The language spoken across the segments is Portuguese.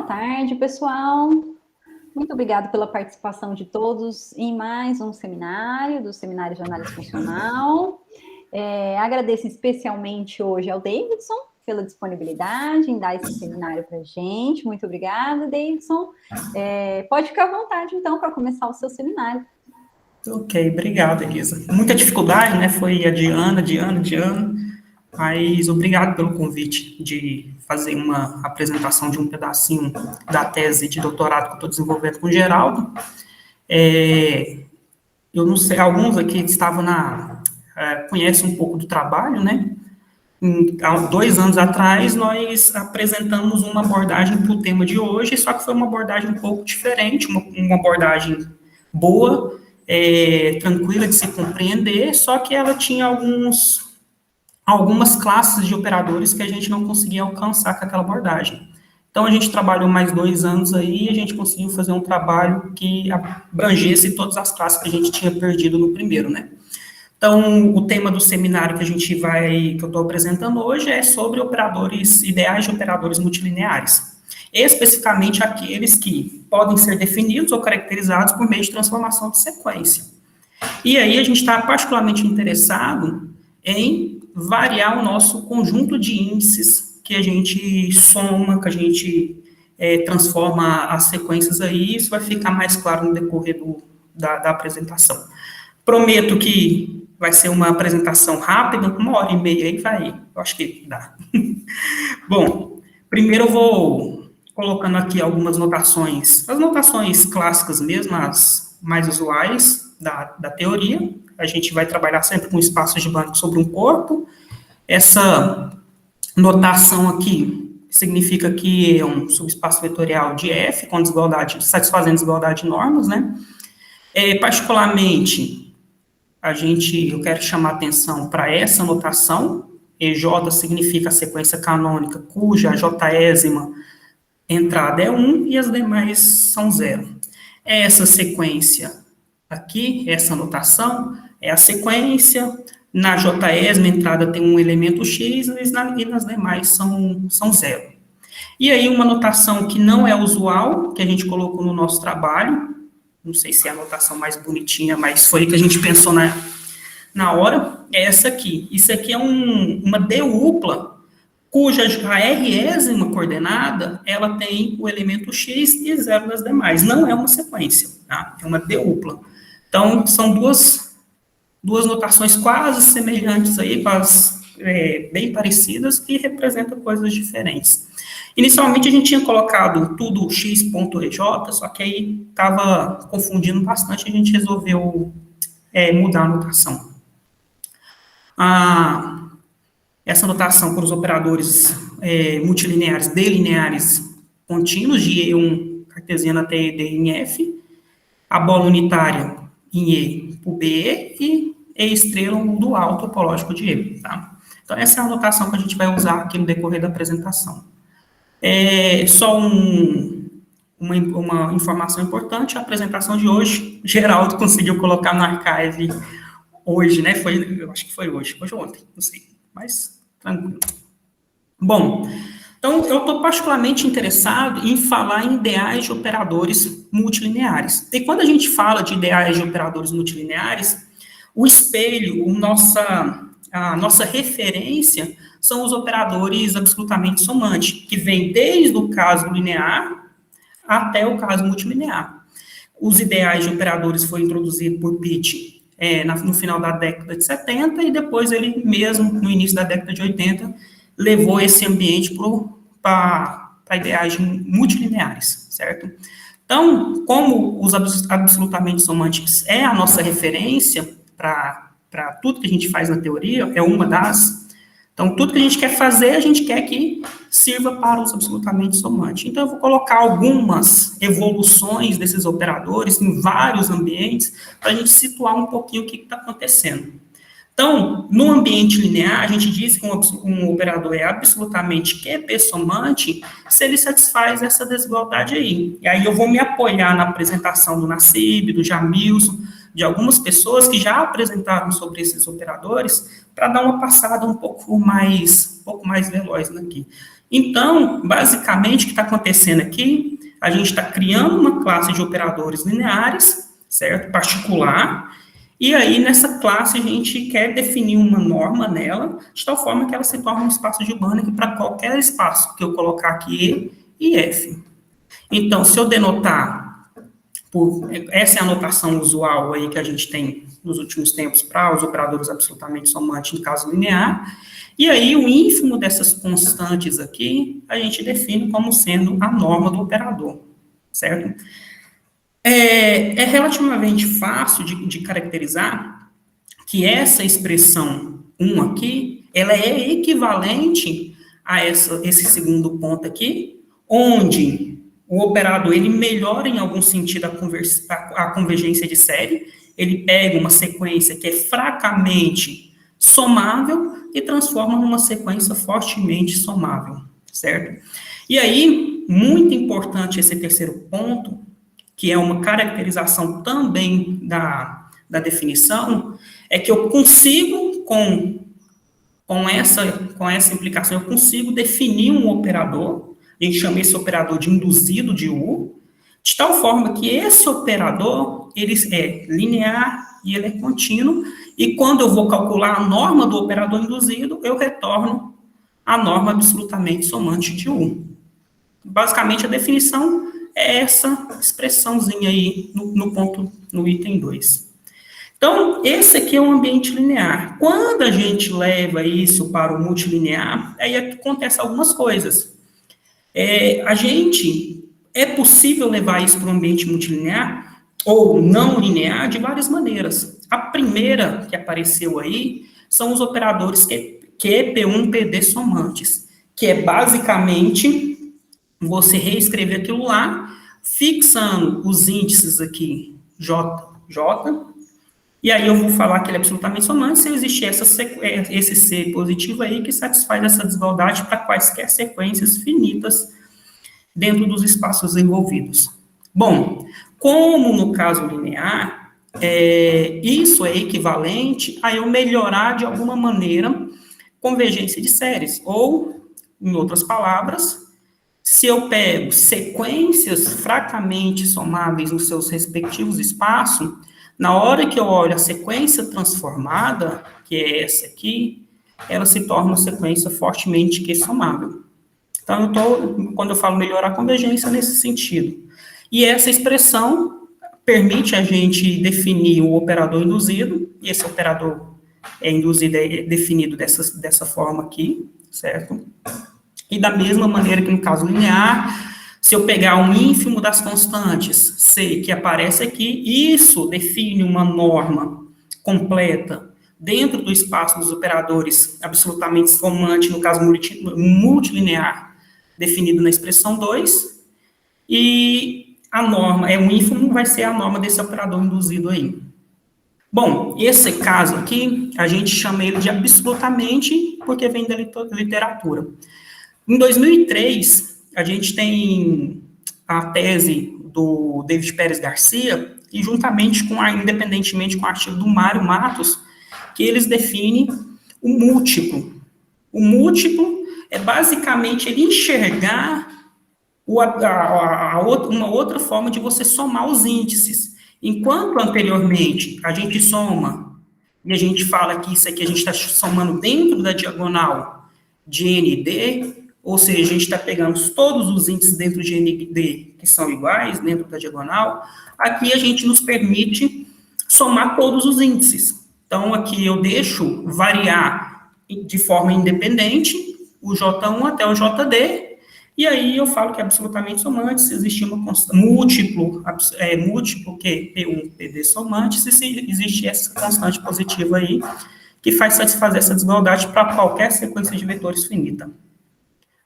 tarde, pessoal. Muito obrigada pela participação de todos em mais um seminário, do Seminário de Análise Funcional. Agradeço especialmente hoje ao Davidson pela disponibilidade em dar esse seminário para a gente. Muito obrigada, Davidson. Pode ficar à vontade, então, para começar o seu seminário. Ok, obrigado, Elisa. Muita dificuldade, né? Foi adiando, mas obrigado pelo convite de fazer uma apresentação de um pedacinho da tese de doutorado que eu estou desenvolvendo com o Geraldo. Eu não sei, alguns aqui estavam conhecem um pouco do trabalho, né? Há 2 anos atrás, nós apresentamos uma abordagem para o tema de hoje, só que foi uma abordagem um pouco diferente, uma abordagem boa, tranquila de se compreender, só que ela tinha algumas classes de operadores que a gente não conseguia alcançar com aquela abordagem. Então, a gente trabalhou mais 2 anos aí e a gente conseguiu fazer um trabalho que abrangesse todas as classes que a gente tinha perdido no primeiro, né? Então, o tema do seminário que eu estou apresentando hoje é sobre ideais de operadores multilineares, especificamente aqueles que podem ser definidos ou caracterizados por meio de transformação de sequência. E aí, a gente está particularmente interessado em variar o nosso conjunto de índices que a gente soma, que a gente transforma as sequências aí, isso vai ficar mais claro no decorrer da apresentação. Prometo que vai ser uma apresentação rápida, 1h30 aí eu acho que dá. Bom, primeiro eu vou colocando aqui algumas notações, as notações clássicas mesmo, as mais usuais da teoria. A gente vai trabalhar sempre com espaços de Banach sobre um corpo. Essa notação aqui significa que é um subespaço vetorial de F, com satisfazendo desigualdade de normas, né? Particularmente, eu quero chamar atenção para essa notação. EJ significa a sequência canônica cuja jésima entrada é 1 e as demais são 0. Essa sequência aqui, essa notação, é a sequência. Na jésima entrada tem um elemento x e nas demais são 0. E aí, uma notação que não é usual, que a gente colocou no nosso trabalho, não sei se é a notação mais bonitinha, mas foi que a gente pensou na hora, é essa aqui. Isso aqui é uma D-upla, cuja a résima coordenada, ela tem o elemento x e 0 nas demais. Não é uma sequência, tá? É uma D-upla. Então, são duas notações quase semelhantes aí, bem parecidas, que representam coisas diferentes. Inicialmente, a gente tinha colocado tudo x.ej, só que aí estava confundindo bastante, a gente resolveu mudar a notação. Essa notação para os operadores multilineares, delineares contínuos, de E1 cartesiana até ED em F, a bola unitária em E por BE e E estrela um dual topológico de E, tá? Então, essa é a notação que a gente vai usar aqui no decorrer da apresentação. Só uma informação importante, a apresentação de hoje, Geraldo conseguiu colocar no archive hoje, né? Eu acho que foi hoje ou ontem, não sei, mas tranquilo. Bom, então eu estou particularmente interessado em falar em ideais de operadores multilineares. E quando a gente fala de ideais de operadores multilineares, o espelho, a nossa referência são os operadores absolutamente somantes, que vêm desde o caso linear até o caso multilinear. Os ideais de operadores foram introduzidos por Pitt no final da década de 70, e depois ele mesmo, no início da década de 80, levou esse ambiente para ideais multilineares, certo? Então, como os absolutamente somantes é a nossa referência para tudo que a gente faz na teoria, é uma das... Então, tudo que a gente quer fazer, a gente quer que sirva para os absolutamente somantes. Então, eu vou colocar algumas evoluções desses operadores em vários ambientes para a gente situar um pouquinho o que está acontecendo. Então, no ambiente linear, a gente diz que um operador é absolutamente QP-somante se ele satisfaz essa desigualdade aí. E aí eu vou me apoiar na apresentação do Nassib, do Jamilson, de algumas pessoas que já apresentaram sobre esses operadores, para dar uma passada um pouco mais veloz aqui. Então, basicamente, o que está acontecendo aqui, a gente está criando uma classe de operadores lineares, certo? Particular, e aí nessa classe a gente quer definir uma norma nela, de tal forma que ela se torne um espaço de Banach para qualquer espaço que eu colocar aqui E e F. Então, se eu denotar, essa é a notação usual aí que a gente tem nos últimos tempos para os operadores absolutamente somantes em caso linear, e aí o ínfimo dessas constantes aqui, a gente define como sendo a norma do operador, certo? É relativamente fácil de caracterizar que essa expressão 1 aqui, ela é equivalente a esse segundo ponto aqui, onde o operador, ele melhora em algum sentido a convergência de série, ele pega uma sequência que é fracamente somável e transforma numa sequência fortemente somável, certo? E aí, muito importante esse terceiro ponto, que é uma caracterização também da definição, é que eu consigo, com essa implicação, eu consigo definir um operador, a gente chama esse operador de induzido de U, de tal forma que esse operador, ele é linear e ele é contínuo, e quando eu vou calcular a norma do operador induzido, eu retorno a norma absolutamente somante de U. Basicamente, a definição é essa expressãozinha aí no item 2. Então, esse aqui é um ambiente linear. Quando a gente leva isso para o multilinear, aí acontece algumas coisas. É possível levar isso para um ambiente multilinear ou não linear de várias maneiras. A primeira que apareceu aí são os operadores QP1, PD somantes, que é basicamente você reescrever aquilo lá, fixando os índices aqui, J, e aí eu vou falar que ele é absolutamente somante se existir esse C positivo aí que satisfaz essa desigualdade para quaisquer sequências finitas dentro dos espaços envolvidos. Bom, como no caso linear, isso é equivalente a eu melhorar de alguma maneira convergência de séries, ou, em outras palavras, se eu pego sequências fracamente somáveis nos seus respectivos espaços, na hora que eu olho a sequência transformada, que é essa aqui, ela se torna uma sequência fortemente q-somável. Então, quando eu falo melhorar a convergência, nesse sentido. E essa expressão permite a gente definir o operador induzido, e esse operador induzido é definido dessa forma aqui, certo? E da mesma maneira que no caso linear, se eu pegar um ínfimo das constantes C que aparece aqui, isso define uma norma completa dentro do espaço dos operadores absolutamente somante, no caso multilinear, definido na expressão 2, e a norma, um ínfimo vai ser a norma desse operador induzido aí. Bom, esse caso aqui, a gente chama ele de absolutamente, porque vem da literatura. Em 2003, a gente tem a tese do David Pérez Garcia, e independentemente com o artigo do Mário Matos, que eles definem o múltiplo. O múltiplo é basicamente ele enxergar uma outra forma de você somar os índices. Enquanto anteriormente a gente soma, e a gente fala que isso aqui a gente está somando dentro da diagonal de N e D, ou seja, a gente está pegando todos os índices dentro de N e D que são iguais, dentro da diagonal, aqui a gente nos permite somar todos os índices. Então, aqui eu deixo variar de forma independente o J1 até o JD, e aí eu falo que é absolutamente somante se existir uma constante múltiplo que P1, PD somante, se existir essa constante positiva aí, que faz satisfazer essa desigualdade para qualquer sequência de vetores finita.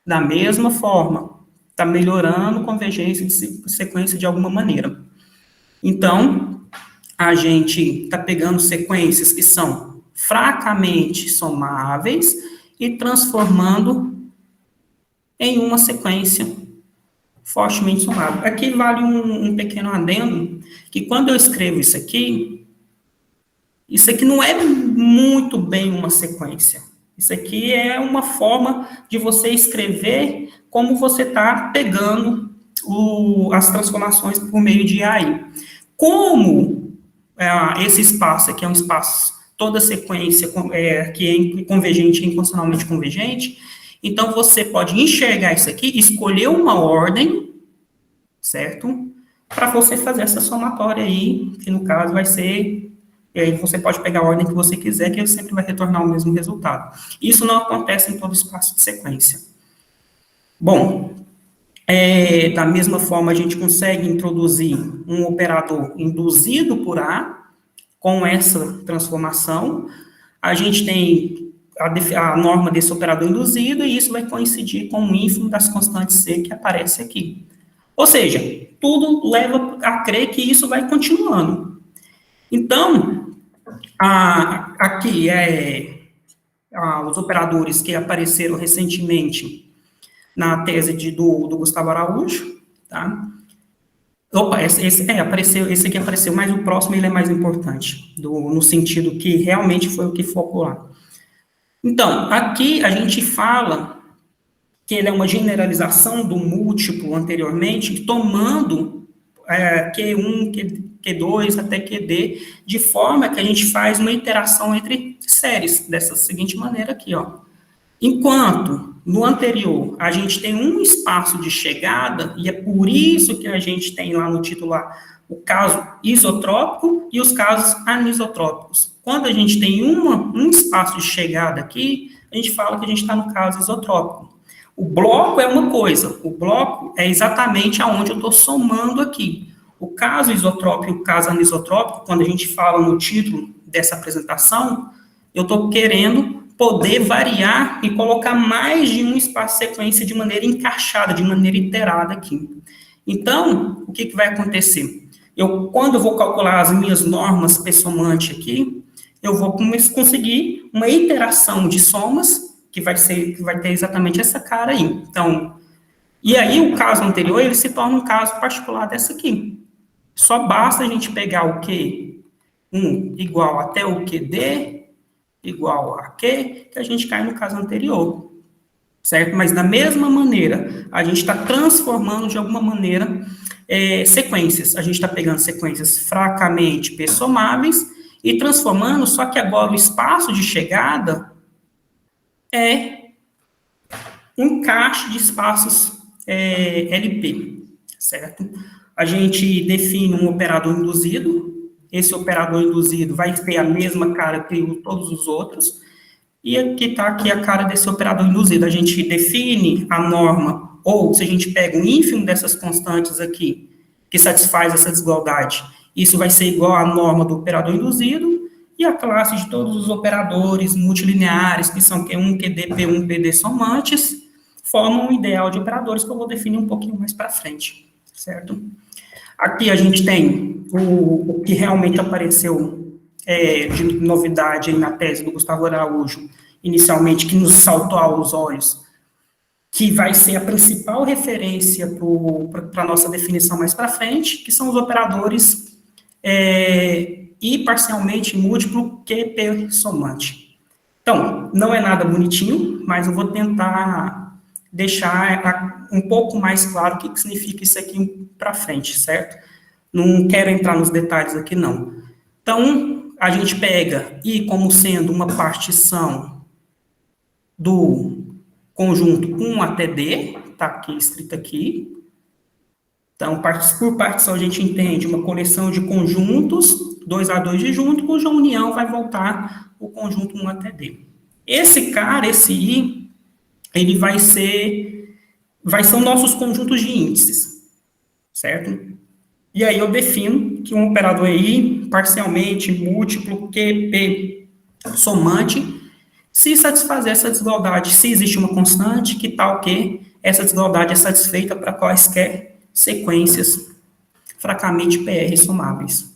Da mesma forma, está melhorando a convergência de sequência de alguma maneira. Então, a gente está pegando sequências que são fracamente somáveis e transformando em uma sequência fortemente somável. Aqui vale um pequeno adendo, que quando eu escrevo isso aqui não é muito bem uma sequência. Isso aqui é uma forma de você escrever como você está pegando as transformações por meio de AI. Como esse espaço aqui é um espaço, toda sequência que é convergente e incondicionalmente convergente, então você pode enxergar isso aqui, escolher uma ordem, certo? Para você fazer essa somatória aí, que no caso vai ser... E aí você pode pegar a ordem que você quiser, que ele sempre vai retornar o mesmo resultado. Isso não acontece em todo espaço de sequência. Bom, da mesma forma, a gente consegue introduzir um operador induzido por A, com essa transformação. A gente tem a norma desse operador induzido, e isso vai coincidir com o ínfimo das constantes C que aparece aqui. Ou seja, tudo leva a crer que isso vai continuando. Então, aqui os operadores que apareceram recentemente na tese do Gustavo Araújo, tá? Opa, esse aqui apareceu, mas o próximo ele é mais importante, no sentido que realmente foi o que focou lá. Então, aqui a gente fala que ele é uma generalização do múltiplo anteriormente, tomando Q1, Q2 até QD, de forma que a gente faz uma interação entre séries, dessa seguinte maneira aqui, ó. Enquanto no anterior a gente tem um espaço de chegada, e é por isso que a gente tem lá no titular o caso isotrópico e os casos anisotrópicos. Quando a gente tem um espaço de chegada aqui, a gente fala que a gente está no caso isotrópico. O bloco é uma coisa, o bloco é exatamente aonde eu estou somando aqui. O caso isotrópico e o caso anisotrópico, quando a gente fala no título dessa apresentação, eu estou querendo poder variar e colocar mais de um espaço sequência de maneira encaixada, de maneira iterada aqui. Então, o que vai acontecer? Quando eu vou calcular as minhas normas P-somante aqui, eu vou conseguir uma iteração de somas que vai ter exatamente essa cara aí. Então, e aí o caso anterior, ele se torna um caso particular dessa aqui. Só basta a gente pegar o Q1 igual até o QD igual a Q, que a gente cai no caso anterior, certo? Mas da mesma maneira, a gente está transformando de alguma maneira sequências. A gente está pegando sequências fracamente P-somáveis e transformando, só que agora o espaço de chegada é um encaixe de espaços LP, certo? A gente define um operador induzido, esse operador induzido vai ter a mesma cara que todos os outros, e aqui está aqui a cara desse operador induzido. A gente define a norma, ou se a gente pega o ínfimo dessas constantes aqui, que satisfaz essa desigualdade, isso vai ser igual à norma do operador induzido, e a classe de todos os operadores multilineares, que são Q1, QD, P1, PD somantes, formam um ideal de operadores que eu vou definir um pouquinho mais para frente, certo? Aqui a gente tem o que realmente apareceu de novidade aí na tese do Gustavo Araújo, inicialmente, que nos saltou aos olhos, que vai ser a principal referência para a nossa definição mais para frente, que são os operadores e parcialmente múltiplo QP somante. Então, não é nada bonitinho, mas eu vou tentar deixar um pouco mais claro o que significa isso aqui para frente, certo? Não quero entrar nos detalhes aqui, não. Então, a gente pega I como sendo uma partição do conjunto 1 até D, está aqui, escrito aqui. Então, por partição, a gente entende uma coleção de conjuntos, 2A2 de junto, cuja união vai voltar o conjunto 1 até D. Esse cara, esse I, ele vai ser os nossos conjuntos de índices, certo? E aí eu defino que um operador é I, parcialmente, múltiplo, QP, somante, se satisfazer essa desigualdade, se existe uma constante, que tal que essa desigualdade é satisfeita para quaisquer sequências fracamente PR somáveis.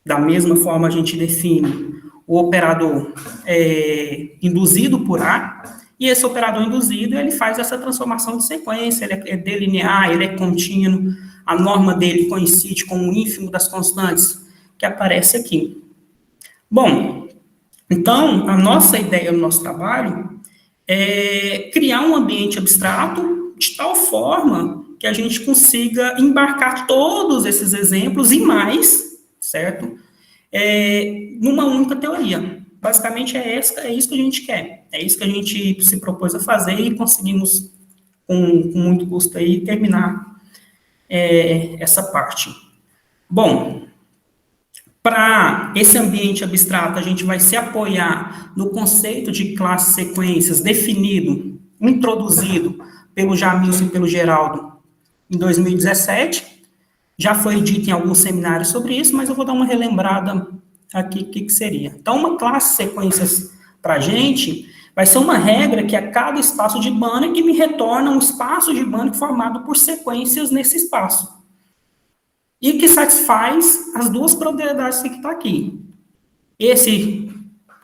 Da mesma forma, a gente define o operador induzido por A, e esse operador induzido, ele faz essa transformação de sequência, ele é delinear, ele é contínuo, a norma dele coincide com o ínfimo das constantes que aparece aqui. Bom, Então, a nossa ideia no nosso trabalho é criar um ambiente abstrato de tal forma que a gente consiga embarcar todos esses exemplos e mais, certo? Numa única teoria. Basicamente é isso que a gente quer. É isso que a gente se propôs a fazer e conseguimos, com muito custo aí, terminar essa parte. Bom, para esse ambiente abstrato, a gente vai se apoiar no conceito de classes sequências definido, introduzido pelo Jamilson e pelo Geraldo em 2017. Já foi dito em alguns seminários sobre isso, mas eu vou dar uma relembrada aqui, o que seria. Então, uma classe sequências para a gente vai ser uma regra que a cada espaço de Banach me retorna um espaço de Banach formado por sequências nesse espaço. E que satisfaz as duas propriedades que está aqui. Esse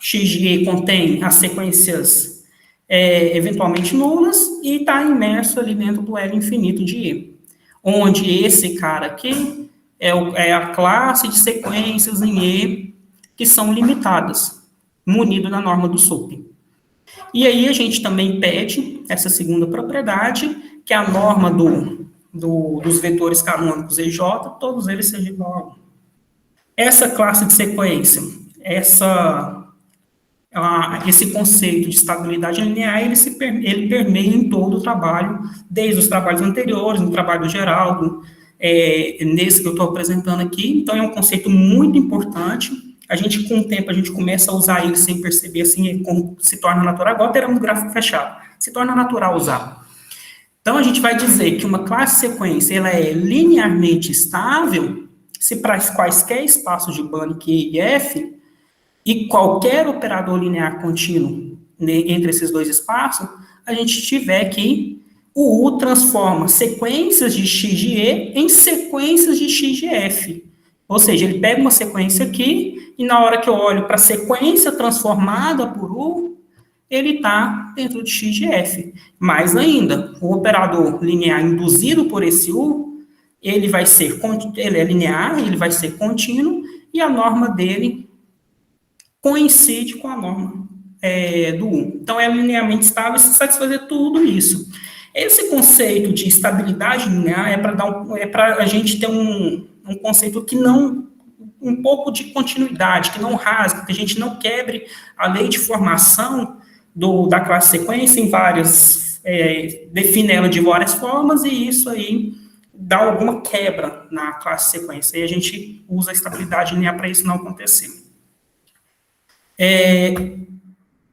X de E contém as sequências eventualmente nulas e está imerso ali dentro do L infinito de E. Onde esse cara aqui é a classe de sequências em E que são limitadas, munido da norma do SUP. E aí a gente também pede essa segunda propriedade, que é a norma dos vetores canônicos EJ, todos eles sejam igual a 1. Essa classe de sequência, esse conceito de estabilidade linear, ele permeia em todo o trabalho, desde os trabalhos anteriores, no trabalho do Geraldo, nesse que eu estou apresentando aqui. Então, é um conceito muito importante. A gente, com o tempo, a gente começa a usar ele sem perceber, assim, se torna natural. Agora teremos um gráfico fechado. Se torna natural usar. Então, a gente vai dizer que uma classe sequência ela é linearmente estável se para quaisquer espaços de Banach E e F e qualquer operador linear contínuo entre esses dois espaços, a gente tiver que o U transforma sequências de X de E em sequências de X de F. Ou seja, ele pega uma sequência aqui e na hora que eu olho para a sequência transformada por U, ele está dentro de X de F. Mais ainda, o operador linear induzido por esse U, ele é linear, ele vai ser contínuo, e a norma dele coincide com a norma do U. Então, é linearmente estável se satisfazer tudo isso. Esse conceito de estabilidade linear é para a gente ter um conceito que não, um pouco de continuidade, que não rasgue, que a gente não quebre a lei de formação da classe sequência em várias, define ela de várias formas, e isso aí dá alguma quebra na classe sequência, e a gente usa a estabilidade linear para isso não acontecer.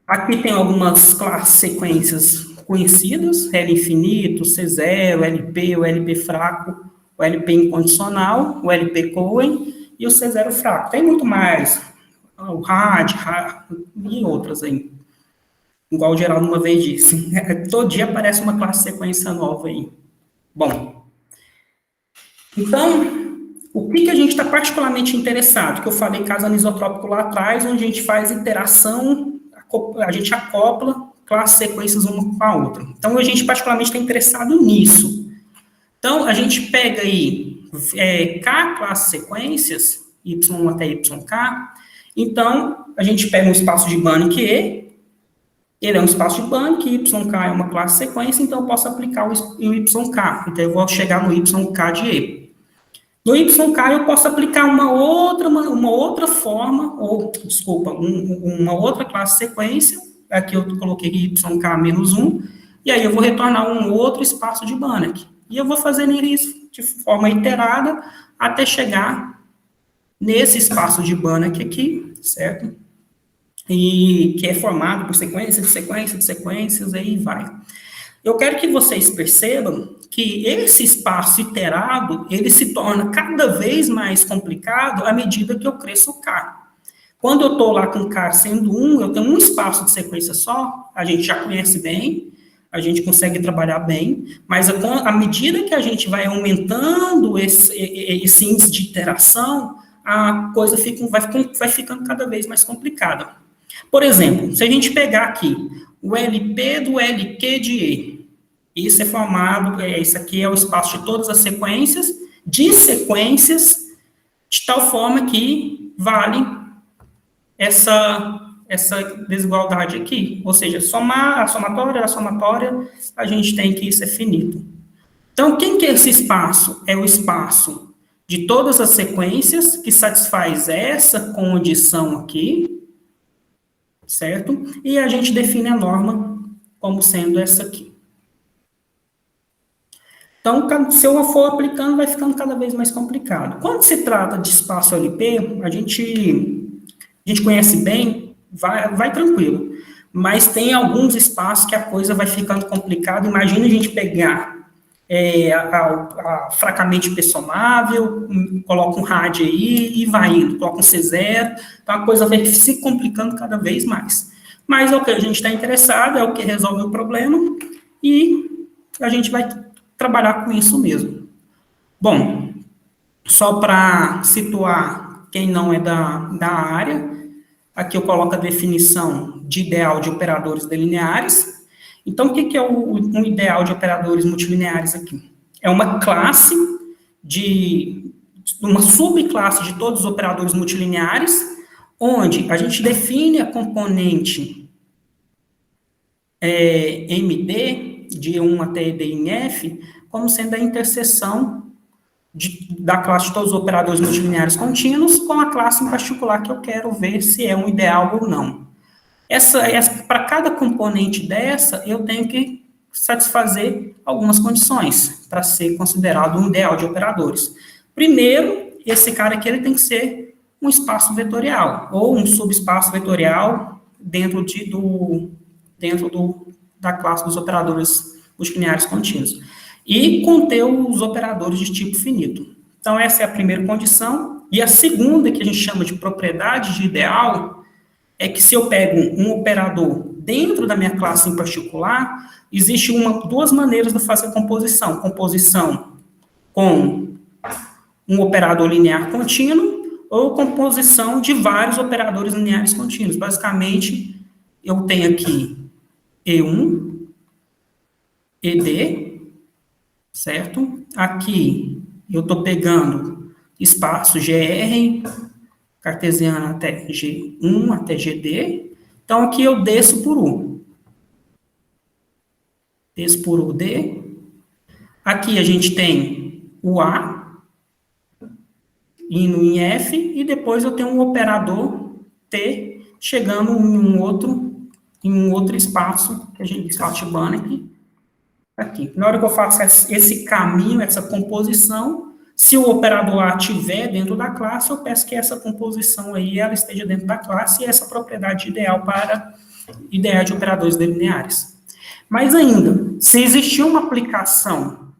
Aqui tem algumas classes sequências conhecidas, L infinito, C0, LP, o LP fraco, o LP incondicional, o LP Cohen e o C0 fraco. Tem muito mais, o RAD e outras aí. Igual o Geraldo uma vez disse. Todo dia aparece uma classe sequência nova aí. Bom, então, o que a gente está particularmente interessado? Que eu falei caso anisotrópico lá atrás, onde a gente faz interação, a gente acopla classes sequências uma com a outra. Então, a gente particularmente está interessado nisso. Então, a gente pega aí K classes sequências, Y1 até YK. Então, a gente pega um espaço de Banach E, ele é um espaço de Banach, YK é uma classe sequência, então eu posso aplicar o YK. Então, eu vou chegar no YK de E. No YK, eu posso aplicar uma outra forma, uma outra classe sequência. Aqui eu coloquei YK menos 1, e aí eu vou retornar um outro espaço de Banach. E eu vou fazendo isso de forma iterada até chegar nesse espaço de Banach aqui, certo? E que é formado por sequências de sequências de sequências, aí vai. Eu quero que vocês percebam que esse espaço iterado, ele se torna cada vez mais complicado à medida que eu cresço o K. Quando eu estou lá com K sendo 1, eu tenho um espaço de sequência só, a gente já conhece bem, a gente consegue trabalhar bem, mas à medida que a gente vai aumentando esse índice de iteração, a coisa vai ficando cada vez mais complicada. Por exemplo, se a gente pegar aqui o LP do LQ de E, isso é formado, isso aqui é o espaço de todas as sequências, de sequências, de tal forma que vale essa desigualdade aqui, ou seja, somar a somatória, a gente tem que isso é finito. Então, quem que é esse espaço? É o espaço de todas as sequências que satisfaz essa condição aqui, certo? E a gente define a norma como sendo essa aqui. Então, se eu for aplicando, vai ficando cada vez mais complicado. Quando se trata de espaço LP, a gente conhece bem, vai tranquilo. Mas tem alguns espaços que a coisa vai ficando complicada. Imagina a gente pegar a fracamente pessomável, coloca um rádio aí e vai indo, coloca um C0, então a coisa vai se complicando cada vez mais. Mas é o que a gente está interessado, é o que resolve o problema, e a gente vai trabalhar com isso mesmo. Bom, só para situar quem não é da área, aqui eu coloco a definição de ideal de operadores delineares. Então, o que é um ideal de operadores multilineares aqui? É uma classe uma subclasse de todos os operadores multilineares, onde a gente define a componente MD, de 1 até ED em F, como sendo a interseção da classe de todos os operadores multilineares contínuos com a classe em particular que eu quero ver se é um ideal ou não. Para cada componente dessa, eu tenho que satisfazer algumas condições para ser considerado um ideal de operadores. Primeiro, esse cara aqui ele tem que ser um espaço vetorial, ou um subespaço vetorial dentro da classe dos operadores multilineares contínuos. E conter os operadores de tipo finito. Então, essa é a primeira condição. E a segunda, que a gente chama de propriedade de ideal, é que se eu pego um operador dentro da minha classe em particular, existe duas maneiras de fazer a composição. Composição com um operador linear contínuo ou composição de vários operadores lineares contínuos. Basicamente, eu tenho aqui E1, ED, certo? Aqui eu estou pegando espaço GR, cartesiano até G1, até GD. Então, aqui eu desço por U. Desço por UD. Aqui a gente tem o A, indo em F, e depois eu tenho um operador T, chegando em um outro espaço, que a gente diz aqui. Na hora que eu faço esse caminho, essa composição, se o operador A estiver dentro da classe, eu peço que essa composição aí ela esteja dentro da classe e essa propriedade ideal para ideais de operadores delineares. Mas ainda, se existir uma aplicação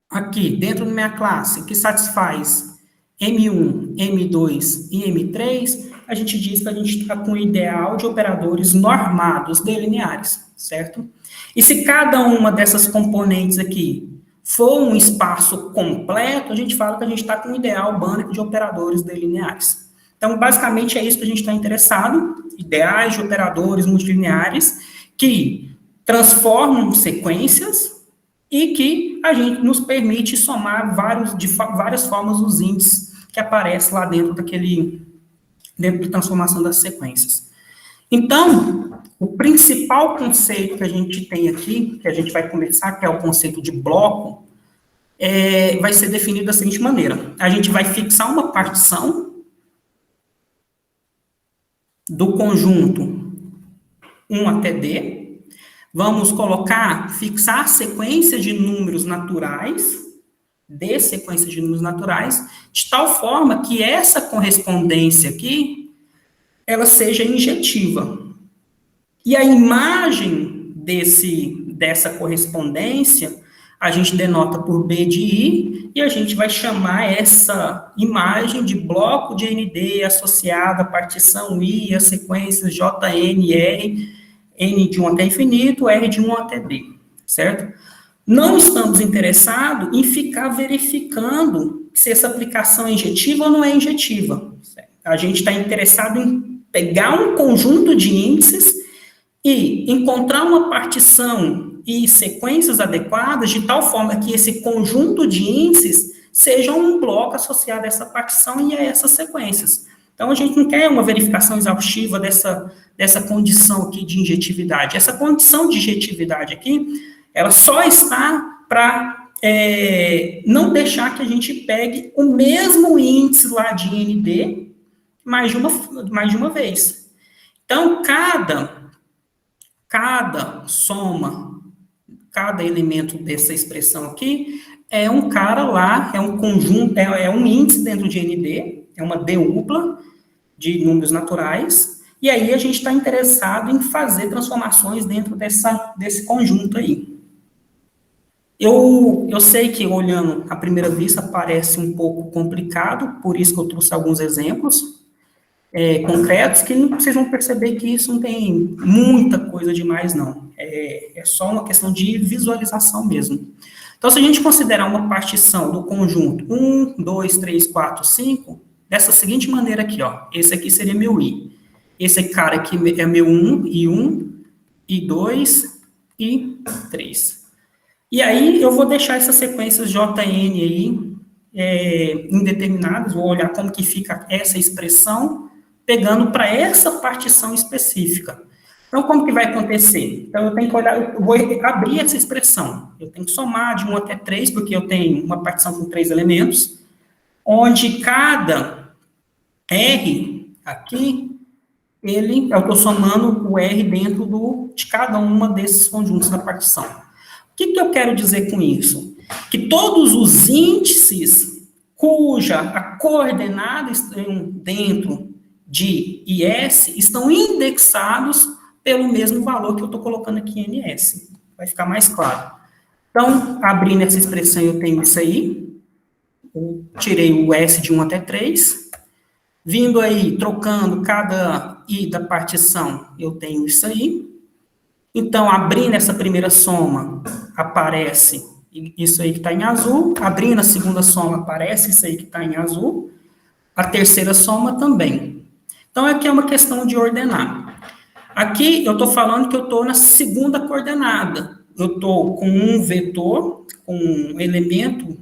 aqui dentro da minha classe que satisfaz M1, M2 e M3, a gente diz que a gente está com o ideal de operadores normados delineares, certo? E se cada uma dessas componentes aqui for um espaço completo, a gente fala que a gente está com o ideal Banach de operadores delineares. Então, basicamente, é isso que a gente está interessado, ideais de operadores multilineares que transformam sequências e que a gente nos permite somar de várias formas os índices que aparecem lá dentro da transformação das sequências. Então, o principal conceito que a gente tem aqui, que a gente vai conversar, que é o conceito de bloco, vai ser definido da seguinte maneira. A gente vai fixar uma partição do conjunto 1 até D, vamos fixar a sequência de números naturais, de tal forma que essa correspondência aqui, ela seja injetiva. E a imagem dessa correspondência, a gente denota por B de I, e a gente vai chamar essa imagem de bloco de ND associada à partição I, as sequências JN, R, N de 1 até infinito, R de 1 até D, certo? Não estamos interessados em ficar verificando se essa aplicação é injetiva ou não é injetiva. Certo? A gente está interessado em pegar um conjunto de índices e encontrar uma partição e sequências adequadas de tal forma que esse conjunto de índices seja um bloco associado a essa partição e a essas sequências. Então, a gente não quer uma verificação exaustiva dessa condição aqui de injetividade. Essa condição de injetividade aqui, ela só está para não deixar que a gente pegue o mesmo índice lá de ND mais de uma vez. Então, cada soma, cada elemento dessa expressão aqui é um cara lá, é um conjunto, é um índice dentro de ND, é uma dupla de números naturais, e aí a gente está interessado em fazer transformações dentro desse conjunto aí. Eu sei que, olhando à primeira vista, parece um pouco complicado, por isso que eu trouxe alguns exemplos concretos, que vocês vão perceber que isso não tem muita coisa demais, não. É só uma questão de visualização mesmo. Então, se a gente considerar uma partição do conjunto 1, 2, 3, 4, 5, dessa seguinte maneira aqui, ó. Esse aqui seria meu I. Esse cara aqui é meu 1, I1, I2, I3. E aí, eu vou deixar essas sequências JN aí indeterminadas, vou olhar como que fica essa expressão, pegando para essa partição específica. Então, como que vai acontecer? Então, eu tenho que olhar, eu vou abrir essa expressão. Eu tenho que somar de 1 até 3, porque eu tenho uma partição com 3 elementos, onde cada R aqui, eu estou somando o R dentro de cada uma desses conjuntos da partição. O que eu quero dizer com isso? Que todos os índices cuja a coordenada estão dentro de IS estão indexados pelo mesmo valor que eu estou colocando aqui em NS. Vai ficar mais claro. Então, abrindo essa expressão, eu tenho isso aí. Eu tirei o S de 1 até 3. Vindo aí, trocando cada I da partição, eu tenho isso aí. Então, abrindo essa primeira soma, aparece isso aí que está em azul. Abrindo a segunda soma, aparece isso aí que está em azul. A terceira soma também. Então, aqui é uma questão de ordenar. Aqui, eu estou falando que eu estou na segunda coordenada. Eu estou com um vetor, com um elemento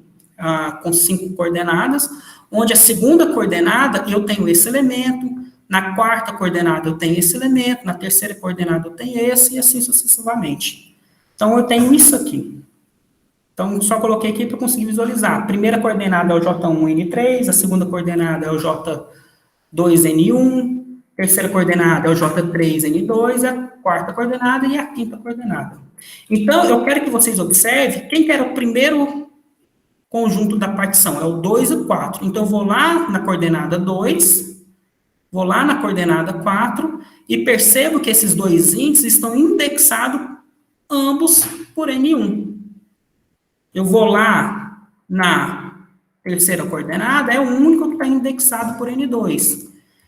com 5 coordenadas, onde a segunda coordenada eu tenho esse elemento, na quarta coordenada eu tenho esse elemento, na terceira coordenada eu tenho esse, e assim sucessivamente. Então, eu tenho isso aqui. Então, só coloquei aqui para conseguir visualizar. A primeira coordenada é o J1N3, a segunda coordenada é o J2N1, a terceira coordenada é o J3N2, a quarta coordenada e a quinta coordenada. Então, eu quero que vocês observem quem que era o primeiro conjunto da partição, é o 2 e 4. Então, eu vou lá na coordenada 2, vou lá na coordenada 4, e percebo que esses dois índices estão indexados, ambos, por N1. Eu vou lá na terceira coordenada, é o único que está indexado por N2.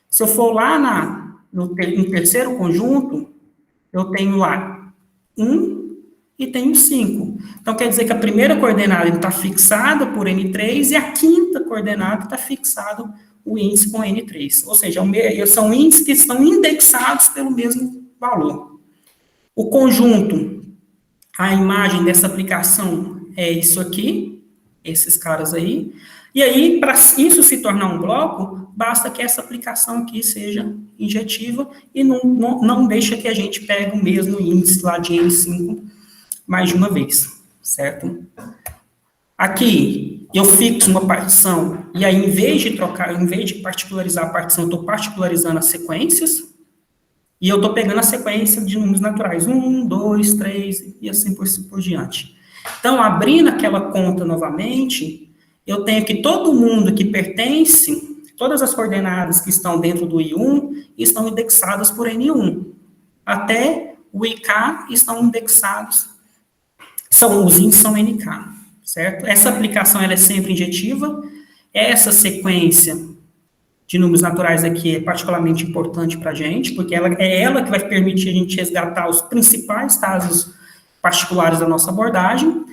Se eu for lá no terceiro conjunto, eu tenho lá 1 e tenho 5. Então, quer dizer que a primeira coordenada está fixada por N3 e a quinta coordenada está fixado o índice com N3. Ou seja, são índices que estão indexados pelo mesmo valor. O conjunto, a imagem dessa aplicação é isso aqui, esses caras aí. E aí, para isso se tornar um bloco, basta que essa aplicação aqui seja injetiva e não deixa que a gente pegue o mesmo índice lá de N5 mais de uma vez, certo? Aqui, eu fixo uma partição, e aí, em vez de particularizar a partição, eu estou particularizando as sequências, e eu estou pegando a sequência de números naturais, 1, 2, 3, e assim por diante. Então, abrindo aquela conta novamente, eu tenho que todo mundo que pertence, todas as coordenadas que estão dentro do I1, estão indexadas por N1. Até o IK estão indexados, os índices são NK, certo? Essa aplicação ela é sempre injetiva, essa sequência de números naturais aqui é particularmente importante para a gente, porque ela que vai permitir a gente resgatar os principais casos particulares da nossa abordagem.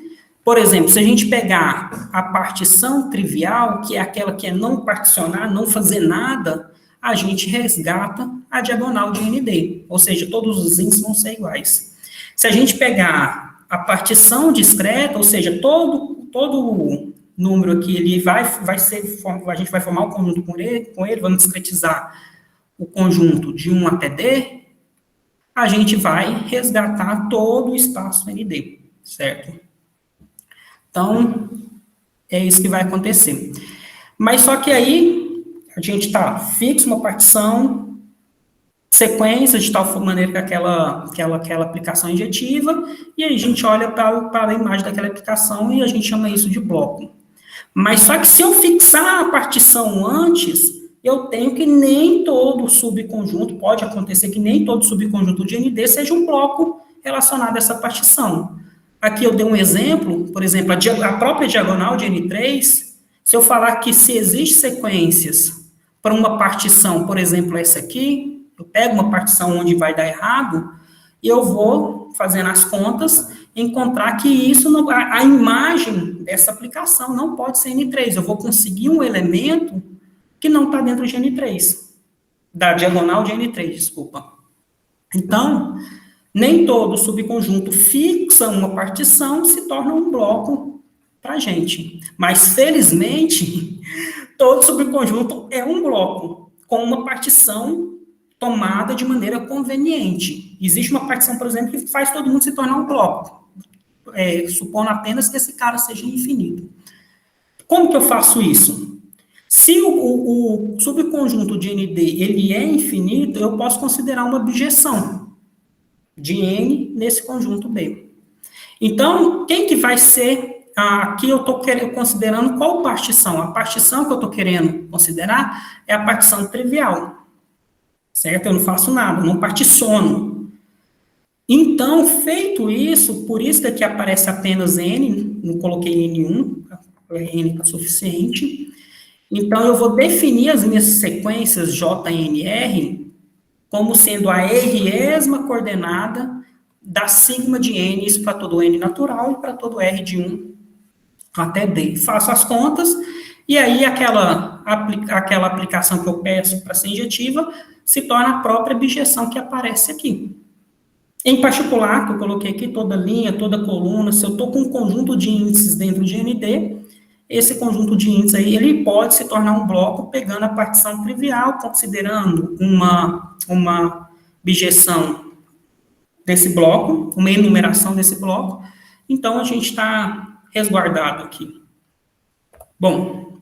Por exemplo, se a gente pegar a partição trivial, que é aquela que é não particionar, não fazer nada, a gente resgata a diagonal de ND, ou seja, todos os índices vão ser iguais. Se a gente pegar a partição discreta, ou seja, todo número aqui, ele vai ser, a gente vai formar um conjunto com ele, vamos discretizar o conjunto de 1 até D, a gente vai resgatar todo o espaço ND, certo? Então, é isso que vai acontecer. Mas só que aí, a gente fixa uma partição, sequência de tal maneira que aquela aplicação injetiva, e aí a gente olha para a imagem daquela aplicação e a gente chama isso de bloco. Mas só que se eu fixar a partição antes, eu tenho que nem todo subconjunto, pode acontecer que nem todo subconjunto de ND seja um bloco relacionado a essa partição. Aqui eu dei um exemplo, por exemplo, a própria diagonal de N3, se eu falar que se existem sequências para uma partição, por exemplo, essa aqui, eu pego uma partição onde vai dar errado, e eu vou, fazendo as contas, encontrar que isso, a imagem dessa aplicação não pode ser N3. Eu vou conseguir um elemento que não está dentro de N3, da diagonal de N3, desculpa. Então, nem todo subconjunto fixa uma partição se torna um bloco para a gente. Mas, felizmente, todo subconjunto é um bloco, com uma partição tomada de maneira conveniente. Existe uma partição, por exemplo, que faz todo mundo se tornar um bloco, supondo apenas que esse cara seja infinito. Como que eu faço isso? Se o subconjunto de ND ele é infinito, eu posso considerar uma bijeção de N nesse conjunto B. Então, quem que vai ser... Aqui eu estou considerando qual partição? A partição que eu estou querendo considerar é a partição trivial. Certo? Eu não faço nada, eu não particiono. Então, feito isso, por isso que aqui aparece apenas N, não coloquei N1, N está suficiente. Então, eu vou definir as minhas sequências JNR como sendo a R-esma coordenada da sigma de N, isso para todo N natural e para todo R de 1 até D. Faço as contas, e aí aquela aplicação que eu peço para ser injetiva se torna a própria bijeção que aparece aqui. Em particular, que eu coloquei aqui toda linha, toda coluna, se eu estou com um conjunto de índices dentro de ND, esse conjunto de índices aí, ele pode se tornar um bloco pegando a partição trivial, considerando uma bijeção desse bloco, uma enumeração desse bloco. Então, a gente está resguardado aqui. Bom,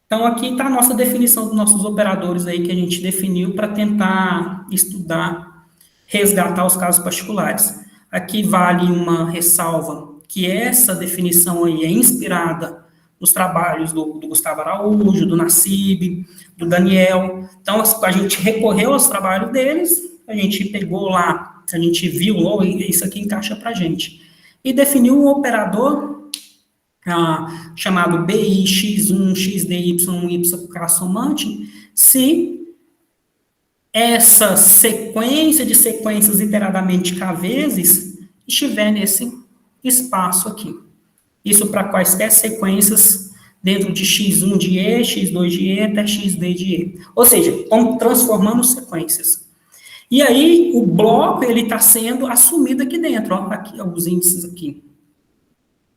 então aqui está a nossa definição dos nossos operadores aí que a gente definiu para tentar estudar, resgatar os casos particulares. Aqui vale uma ressalva que essa definição aí é inspirada nos trabalhos do Gustavo Araújo, do Nassib, do Daniel. Então, a gente recorreu aos trabalhos deles, a gente pegou lá, a gente viu, isso aqui encaixa para a gente. E definiu um operador chamado BI, X1, XD, Y1, YK somante, se essa sequência de sequências iteradamente K vezes estiver nesse espaço aqui. Isso para quaisquer sequências dentro de X1 de E, X2 de E, até XD de E. Ou seja, estamos transformando sequências. E aí, o bloco, ele está sendo assumido aqui dentro, ó, aqui, os índices aqui.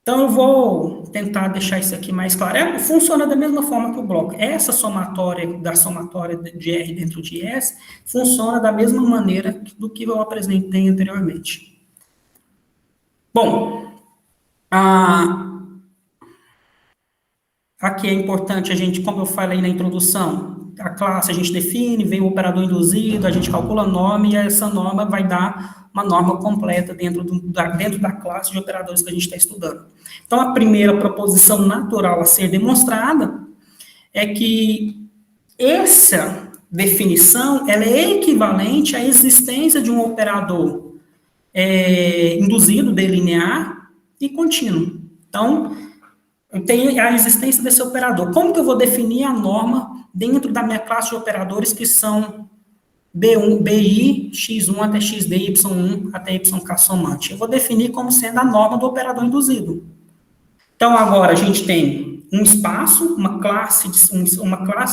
Então, eu vou tentar deixar isso aqui mais claro. Funciona da mesma forma que o bloco. Essa somatória de R dentro de S funciona da mesma maneira do que eu apresentei anteriormente. Bom, aqui é importante a gente, como eu falei na introdução, a classe a gente define, vem o operador induzido, a gente calcula a norma e essa norma vai dar uma norma completa dentro da classe de operadores que a gente está estudando. Então, a primeira proposição natural a ser demonstrada é que essa definição ela é equivalente à existência de um operador induzido, delinear e contínuo. Então, eu tenho a existência desse operador. Como que eu vou definir a norma dentro da minha classe de operadores que são B1, BI, X1 até XD, Y1 até YK somante? Eu vou definir como sendo a norma do operador induzido. Então, agora a gente tem um espaço, uma classe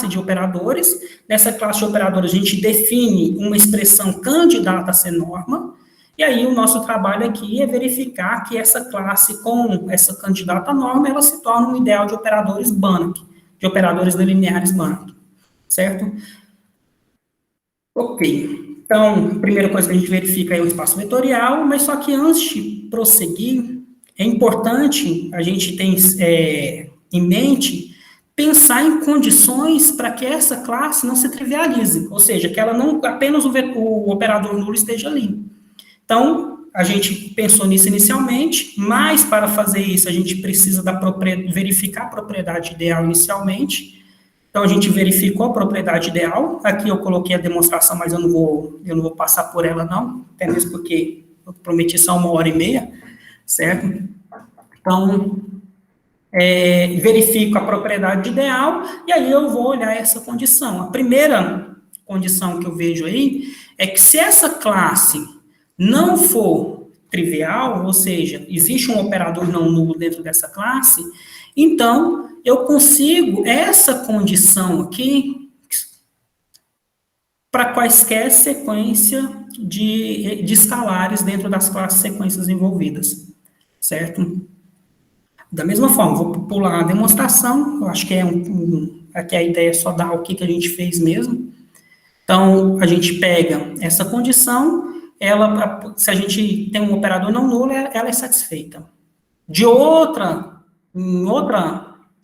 de operadores. Nessa classe de operadores, a gente define uma expressão candidata a ser norma. E aí o nosso trabalho aqui é verificar que essa classe com essa candidata norma, ela se torna um ideal de operadores Banach, de operadores lineares Banach, certo? Ok. Então, a primeira coisa que a gente verifica é o espaço vetorial, mas só que antes de prosseguir, é importante a gente ter em mente pensar em condições para que essa classe não se trivialize, ou seja, que ela não apenas o operador nulo esteja ali. Então, a gente pensou nisso inicialmente, mas para fazer isso a gente precisa verificar a propriedade ideal inicialmente. Então, a gente verificou a propriedade ideal. Aqui eu coloquei a demonstração, mas eu não vou passar por ela, não, até mesmo porque eu prometi só 1h30, certo? Então, verifico a propriedade ideal, e aí eu vou olhar essa condição. A primeira condição que eu vejo aí é que se essa classe não for trivial, ou seja, existe um operador não nulo dentro dessa classe, então eu consigo essa condição aqui para quaisquer sequência de escalares dentro das classes sequências envolvidas, certo? Da mesma forma, vou pular a demonstração, eu acho que aqui a ideia é só dar o que a gente fez mesmo. Então, a gente pega essa condição, se a gente tem um operador não nulo, ela é satisfeita. Em outra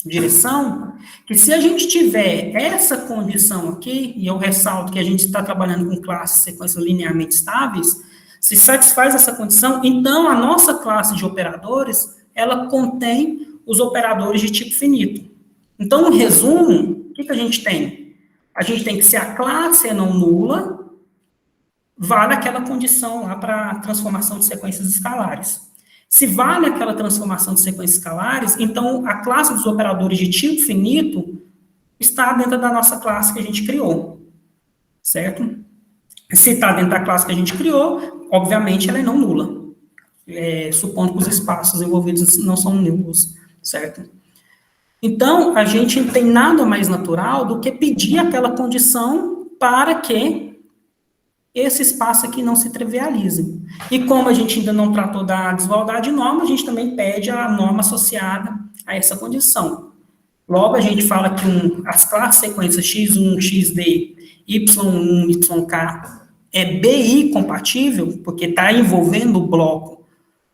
direção, que se a gente tiver essa condição aqui, e eu ressalto que a gente está trabalhando com classes sequências linearmente estáveis, se satisfaz essa condição, então a nossa classe de operadores, ela contém os operadores de tipo finito. Então, em resumo, o que a gente tem? A gente tem que, se a classe é não nula, vale aquela condição lá para a transformação de sequências escalares. Se vale aquela transformação de sequências escalares, então a classe dos operadores de tipo finito está dentro da nossa classe que a gente criou, certo? Se está dentro da classe que a gente criou, obviamente ela é não nula, supondo que os espaços envolvidos não são nulos, certo? Então, a gente não tem nada mais natural do que pedir aquela condição para que esse espaço aqui não se trivialize. E como a gente ainda não tratou da desigualdade norma, a gente também pede a norma associada a essa condição. Logo, a gente fala que as classes sequências x1, xd, y1, yk é BI compatível, porque está envolvendo o bloco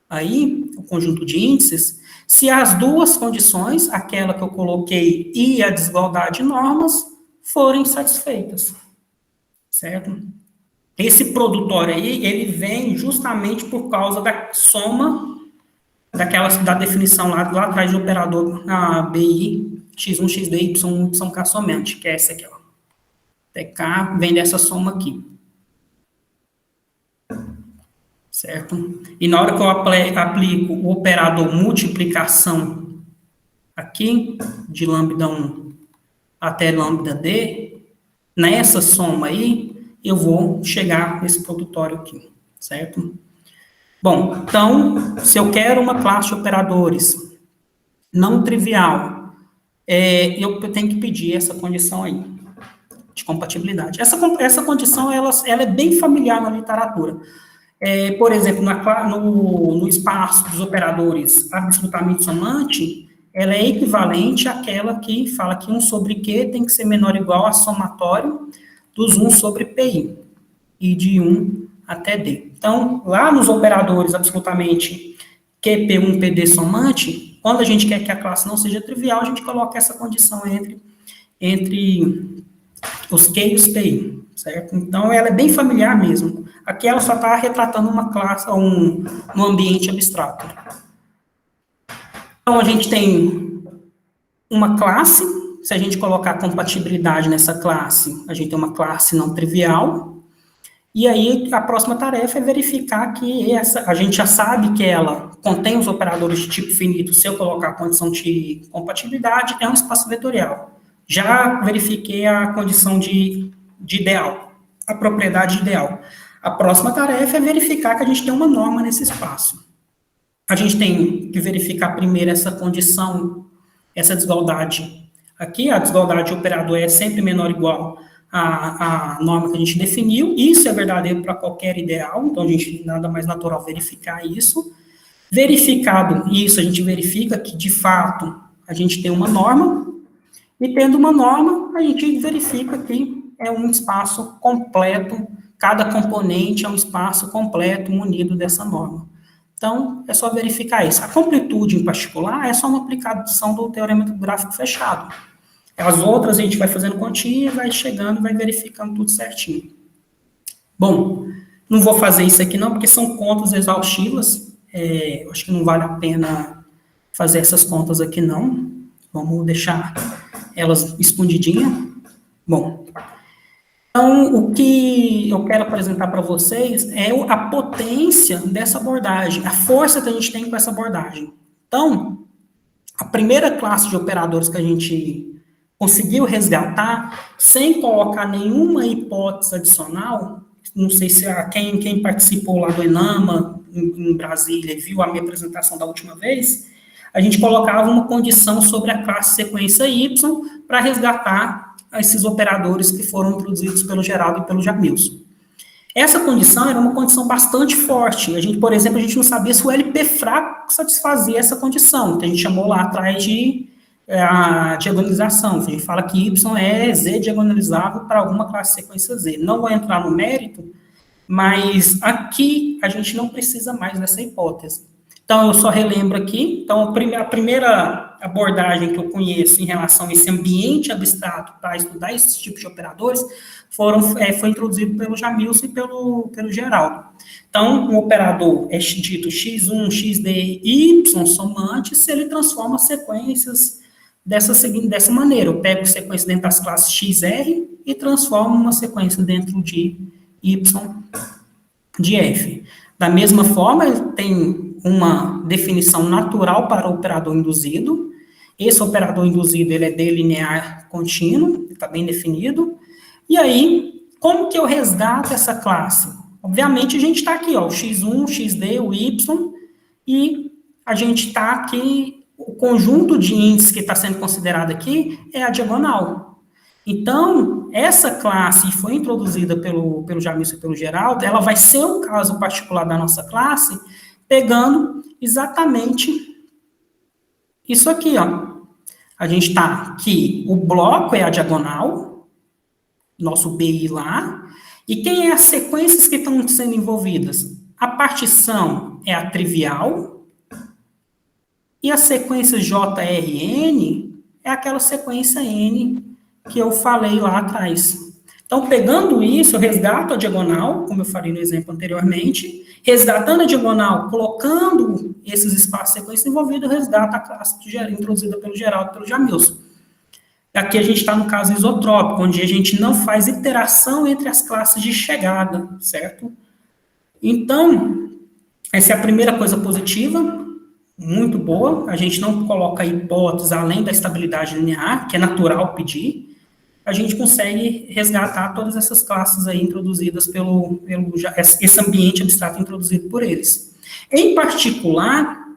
aí, o conjunto de índices, se as duas condições, aquela que eu coloquei e a desigualdade de normas, forem satisfeitas, certo? Esse produtório aí, ele vem justamente por causa da soma da definição lá atrás do operador BI, x1, xd, y1, yk somente, que é essa aqui, ó. TK vem dessa soma aqui. Certo? E na hora que eu aplico o operador multiplicação aqui, de lambda 1 até lambda d, nessa soma aí, eu vou chegar nesse produtório aqui, certo? Bom, então, se eu quero uma classe de operadores não trivial, eu tenho que pedir essa condição aí, de compatibilidade. Essa condição, ela é bem familiar na literatura. Por exemplo, no espaço dos operadores absolutamente somante, ela é equivalente àquela que fala que 1 sobre Q tem que ser menor ou igual a somatório dos 1 sobre PI, e de 1 até D. Então, lá nos operadores absolutamente QP1, PD somante, quando a gente quer que a classe não seja trivial, a gente coloca essa condição entre os Q e os PI, certo? Então, ela é bem familiar mesmo. Aqui ela só está retratando uma classe, um ambiente abstrato. Então, a gente tem uma classe, se a gente colocar compatibilidade nessa classe, a gente tem uma classe não trivial, e aí a próxima tarefa é verificar que a gente já sabe que ela contém os operadores de tipo finito, se eu colocar a condição de compatibilidade, é um espaço vetorial. Já verifiquei a condição de ideal, a propriedade ideal. A próxima tarefa é verificar que a gente tem uma norma nesse espaço. A gente tem que verificar primeiro essa condição, essa desigualdade. Aqui, a desigualdade de operador é sempre menor ou igual a norma que a gente definiu. Isso é verdadeiro para qualquer ideal, então a gente nada mais natural verificar isso. Verificado isso, a gente verifica que, de fato, a gente tem uma norma, e tendo uma norma, a gente verifica que é um espaço completo, cada componente é um espaço completo munido dessa norma. Então, é só verificar isso. A completude, em particular, é só uma aplicação do teorema do gráfico fechado. As outras a gente vai fazendo continha, vai chegando, vai verificando tudo certinho. Bom, não vou fazer isso aqui não, porque são contas exaustivas. Eu acho que não vale a pena fazer essas contas aqui não. Vamos deixar elas escondidinhas. Bom, então, o que eu quero apresentar para vocês é a potência dessa abordagem, a força que a gente tem com essa abordagem. Então, a primeira classe de operadores que a gente conseguiu resgatar, sem colocar nenhuma hipótese adicional, não sei se quem participou lá do ENAMA, em Brasília, e viu a minha apresentação da última vez, a gente colocava uma condição sobre a classe sequência Y para resgatar esses operadores que foram introduzidos pelo Geraldo e pelo Jamilson. Essa condição era uma condição bastante forte. A gente, por exemplo, a gente não sabia se o LP fraco satisfazia essa condição, então a gente chamou lá atrás de a diagonalização. A gente fala que Y é Z diagonalizável para alguma classe sequência Z. Não vou entrar no mérito, mas aqui a gente não precisa mais dessa hipótese. Então, eu só relembro aqui. Então, a primeira abordagem que eu conheço em relação a esse ambiente abstrato para estudar esses tipos de operadores foi introduzido pelo Jamilson e pelo Geraldo. Então, um operador é dito x1, xd, y somante, se ele transforma sequências dessa maneira. Eu pego sequência dentro das classes XR e transformo uma sequência dentro de Y de F. Da mesma forma, tem uma definição natural para o operador induzido. Esse operador induzido, ele é delinear contínuo, está bem definido. E aí, como que eu resgato essa classe? Obviamente, a gente está aqui, ó, o x1, o xd, o y, e a gente está aqui, o conjunto de índices que está sendo considerado aqui é a diagonal. Então, essa classe foi introduzida pelo Jamilson e pelo Geraldo, ela vai ser um caso particular da nossa classe, pegando exatamente isso aqui, ó. A gente está aqui, o bloco é a diagonal, nosso BI lá, e quem é as sequências que estão sendo envolvidas? A partição é a trivial, e a sequência JRN é aquela sequência N que eu falei lá atrás. Então, pegando isso, eu resgato a diagonal, como eu falei no exemplo anteriormente, resgatando a diagonal, colocando esses espaços sequência envolvidos, eu resgato a classe introduzida pelo Geraldo e pelo Jamilson. Aqui a gente está no caso isotrópico, onde a gente não faz iteração entre as classes de chegada, certo? Então, essa é a primeira coisa positiva, muito boa. A gente não coloca hipótese além da estabilidade linear, que é natural pedir. A gente consegue resgatar todas essas classes aí introduzidas esse ambiente abstrato introduzido por eles. Em particular,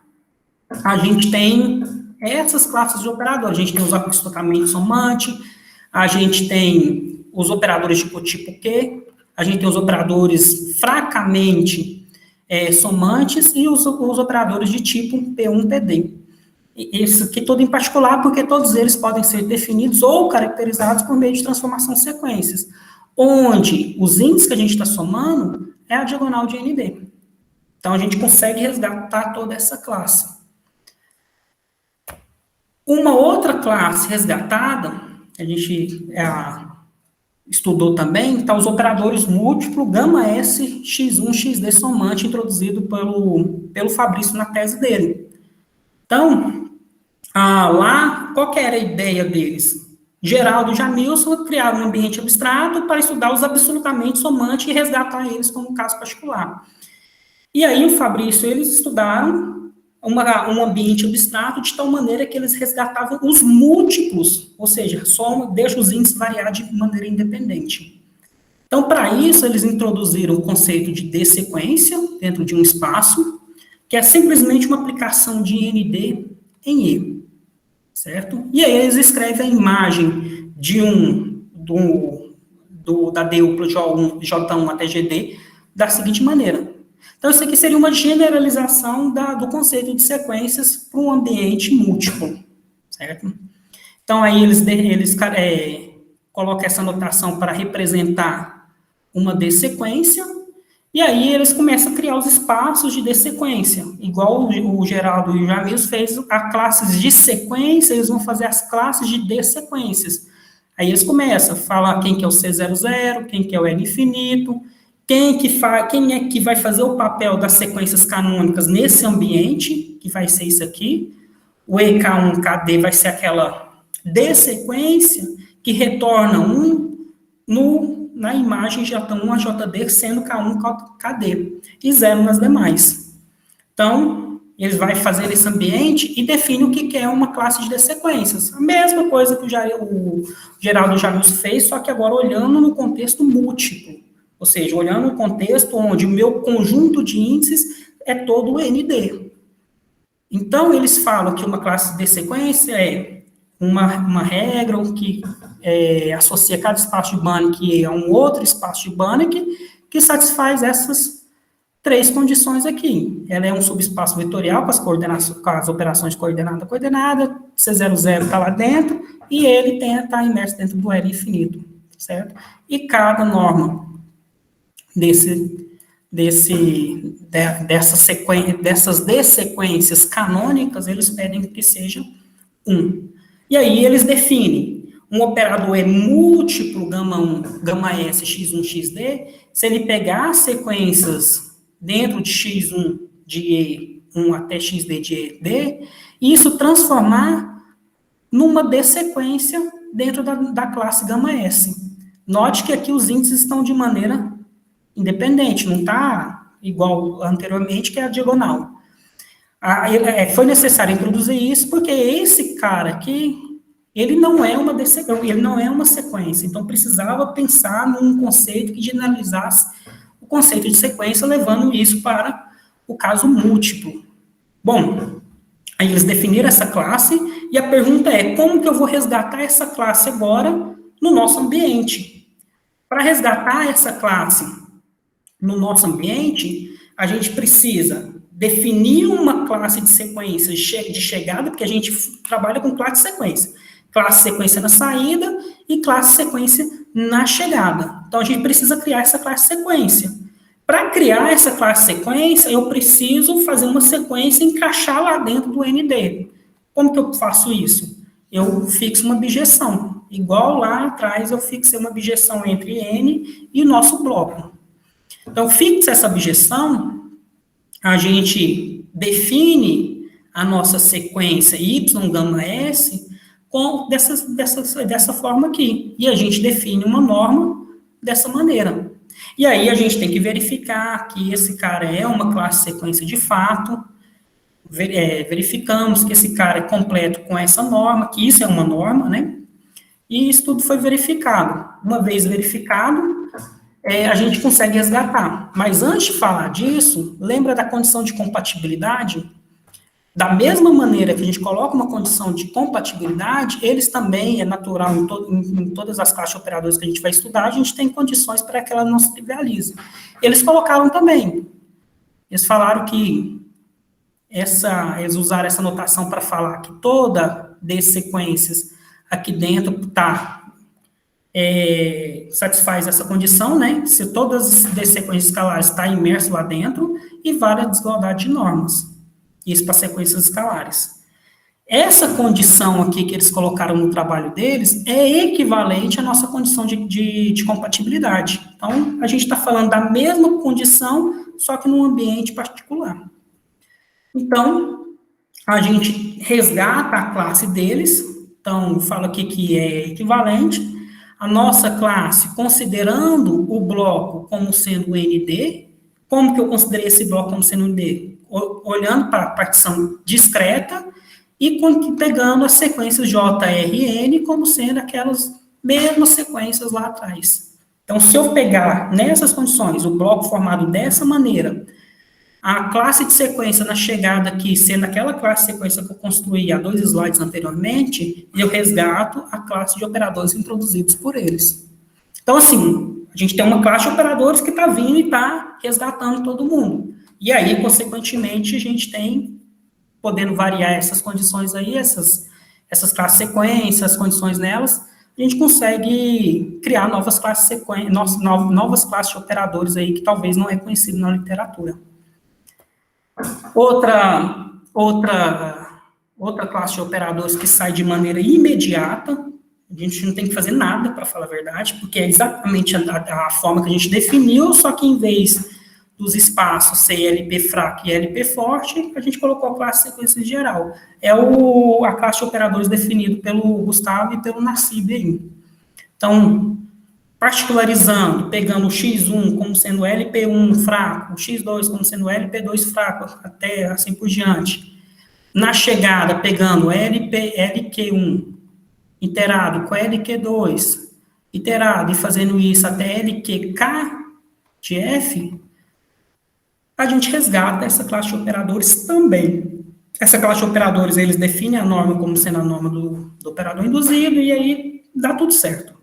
a gente tem essas classes de operadores. A gente tem os deslocamentos somante, a gente tem os operadores de tipo Q, a gente tem os operadores fracamente somantes e os operadores de tipo P1, PD. Isso aqui tudo em particular, porque todos eles podem ser definidos ou caracterizados por meio de transformação de sequências, onde os índices que a gente está somando é a diagonal de ND. Então, a gente consegue resgatar toda essa classe. Uma outra classe resgatada, a gente estudou também, está os operadores múltiplo gama S, x1, xd somante, introduzido pelo Fabrício na tese dele. Então, lá, qual que era a ideia deles? Geraldo e Jamilson criaram um ambiente abstrato para estudar os absolutamente somantes e resgatar eles como caso particular. E aí, o Fabrício, eles estudaram um ambiente abstrato de tal maneira que eles resgatavam os múltiplos, ou seja, deixa os índices variar de maneira independente. Então, para isso, eles introduziram o conceito de D-sequência dentro de um espaço, que é simplesmente uma aplicação de ND em E, certo? E aí eles escrevem a imagem da dupla de J1 até GD da seguinte maneira. Então, isso aqui seria uma generalização do conceito de sequências para um ambiente múltiplo, certo? Então, aí eles colocam essa notação para representar uma dessequência, e aí eles começam a criar os espaços de dessequência. Igual o Geraldo e o Jamil fez a classes de sequência, eles vão fazer as classes de dessequências. Aí eles começam a falar quem que é o C00, quem que é o N infinito, quem é que vai fazer o papel das sequências canônicas nesse ambiente, que vai ser isso aqui. O EK1KD vai ser aquela dessequência que retorna 1 na imagem J1 a JD, sendo K1 KD, e 0 nas demais. Então, eles vão fazer esse ambiente e define o que é uma classe de dessequências. A mesma coisa que o Geraldo Jamil fez, só que agora olhando no contexto múltiplo. Ou seja, olhando no contexto onde o meu conjunto de índices é todo o ND. Então, eles falam que uma classe de sequência é uma regra que associa cada espaço de Banach a um outro espaço de Banach que satisfaz essas 3 condições aqui. Ela é um subespaço vetorial com as operações coordenada, C00 está lá dentro, e ele está imerso dentro do L infinito, certo? E cada norma dessas dessequências canônicas, eles pedem que seja 1. E aí eles definem um operador é múltiplo γ1, γs, x1, xd, se ele pegar sequências dentro de x1 de E1 até xd de ED, e isso transformar numa dessequência dentro da classe γs. Note que aqui os índices estão de maneira independente, não está igual anteriormente, que é a diagonal. Foi necessário introduzir isso, porque esse cara aqui, ele não é uma sequência, então precisava pensar num conceito que generalizasse o conceito de sequência, levando isso para o caso múltiplo. Bom, aí eles definiram essa classe, e a pergunta é, como que eu vou resgatar essa classe agora no nosso ambiente? Para resgatar essa classe no nosso ambiente, a gente precisa definir uma classe de sequência de chegada, porque a gente trabalha com classe de sequência. Classe sequência na saída e classe sequência na chegada. Então, a gente precisa criar essa classe sequência. Para criar essa classe sequência, eu preciso fazer uma sequência e encaixar lá dentro do ND. Como que eu faço isso? Eu fixo uma bijeção. Igual lá atrás, eu fixei uma bijeção entre N e o nosso bloco. Então, fixa essa bijeção, a gente define a nossa sequência YΓS dessa forma aqui. E a gente define uma norma dessa maneira. E aí a gente tem que verificar que esse cara é uma classe sequência de fato, verificamos que esse cara é completo com essa norma, que isso é uma norma, né? E isso tudo foi verificado. Uma vez verificado, a gente consegue resgatar. Mas antes de falar disso, lembra da condição de compatibilidade? Da mesma maneira que a gente coloca uma condição de compatibilidade, eles também, é natural em todas as classes de operadores que a gente vai estudar, a gente tem condições para que ela não se trivialize. Eles colocaram também. Eles falaram que eles usaram essa notação para falar que toda dessequências aqui dentro satisfaz essa condição, né? Se todas as dessequências escalares estão imersas lá dentro, e várias desigualdades de normas. Isso para sequências escalares. Essa condição aqui que eles colocaram no trabalho deles é equivalente à nossa condição de compatibilidade. Então, a gente está falando da mesma condição, só que num ambiente particular. Então, a gente resgata a classe deles. Então, fala aqui que é equivalente. A nossa classe, considerando o bloco como sendo o ND, como que eu considerei esse bloco como sendo ND? Olhando para a partição discreta e pegando as sequências JRN como sendo aquelas mesmas sequências lá atrás. Então, se eu pegar nessas condições o bloco formado dessa maneira, a classe de sequência na chegada aqui, sendo aquela classe de sequência que eu construí há 2 slides anteriormente, eu resgato a classe de operadores introduzidos por eles. Então, assim, a gente tem uma classe de operadores que está vindo e está resgatando todo mundo. E aí, consequentemente, a gente tem, podendo variar essas condições aí, essas classes sequências, as condições nelas, a gente consegue criar novas classes novas classes de operadores aí que talvez não é conhecido na literatura. Outra classe de operadores que sai de maneira imediata, a gente não tem que fazer nada, para falar a verdade, porque é exatamente a forma que a gente definiu, só que em vez dos espaços ser LP fraco e LP forte, a gente colocou a classe sequência geral. É a classe de operadores definido pelo Gustavo e pelo Nassib aí. Então, particularizando, pegando o X1 como sendo LP1 fraco, o X2 como sendo LP2 fraco, até assim por diante. Na chegada, pegando LQ1 iterado com LQ2 iterado e fazendo isso até LQK de F, a gente resgata essa classe de operadores também. Essa classe de operadores, eles definem a norma como sendo a norma do operador induzido, e aí dá tudo certo.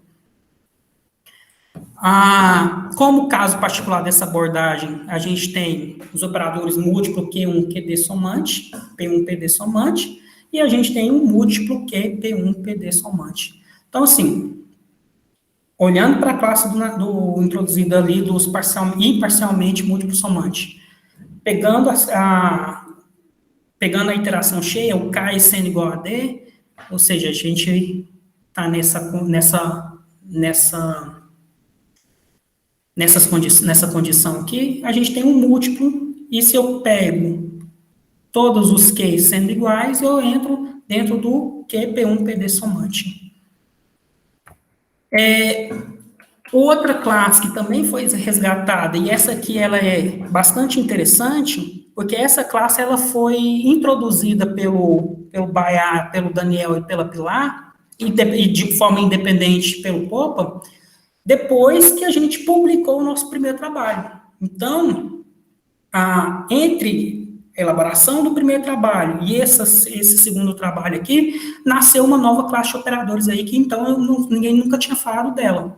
Como caso particular dessa abordagem, a gente tem os operadores múltiplo Q1, QD somante, P1, PD somante, e a gente tem um múltiplo Q, P1, PD somante. Então, assim, olhando para a classe introduzida ali dos parcialmente múltiplo somante, pegando a iteração cheia, o K sendo igual a D, ou seja, a gente está nessa condição aqui, a gente tem um múltiplo, e se eu pego todos os Q sendo iguais, eu entro dentro do QP1 PD somante. Outra classe que também foi resgatada, e essa aqui ela é bastante interessante, porque essa classe ela foi introduzida pelo Bayard, pelo Daniel e pela Pilar, e de forma independente pelo Popa, depois que a gente publicou o nosso primeiro trabalho. Então, entre a elaboração do primeiro trabalho e esse segundo trabalho aqui, nasceu uma nova classe de operadores aí, que então ninguém nunca tinha falado dela.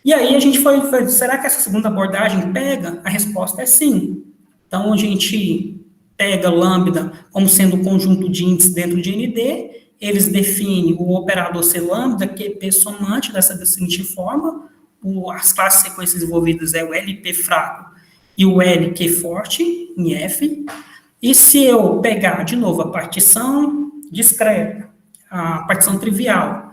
E aí a gente foi, será que essa segunda abordagem pega? A resposta é sim. Então, a gente pega lambda como sendo um conjunto de índices dentro de ND, eles definem o operador C lambda, QP somante, da seguinte forma, as classes sequências envolvidas é o LP fraco e o LQ forte, em F. E se eu pegar, de novo, a partição discreta, a partição trivial,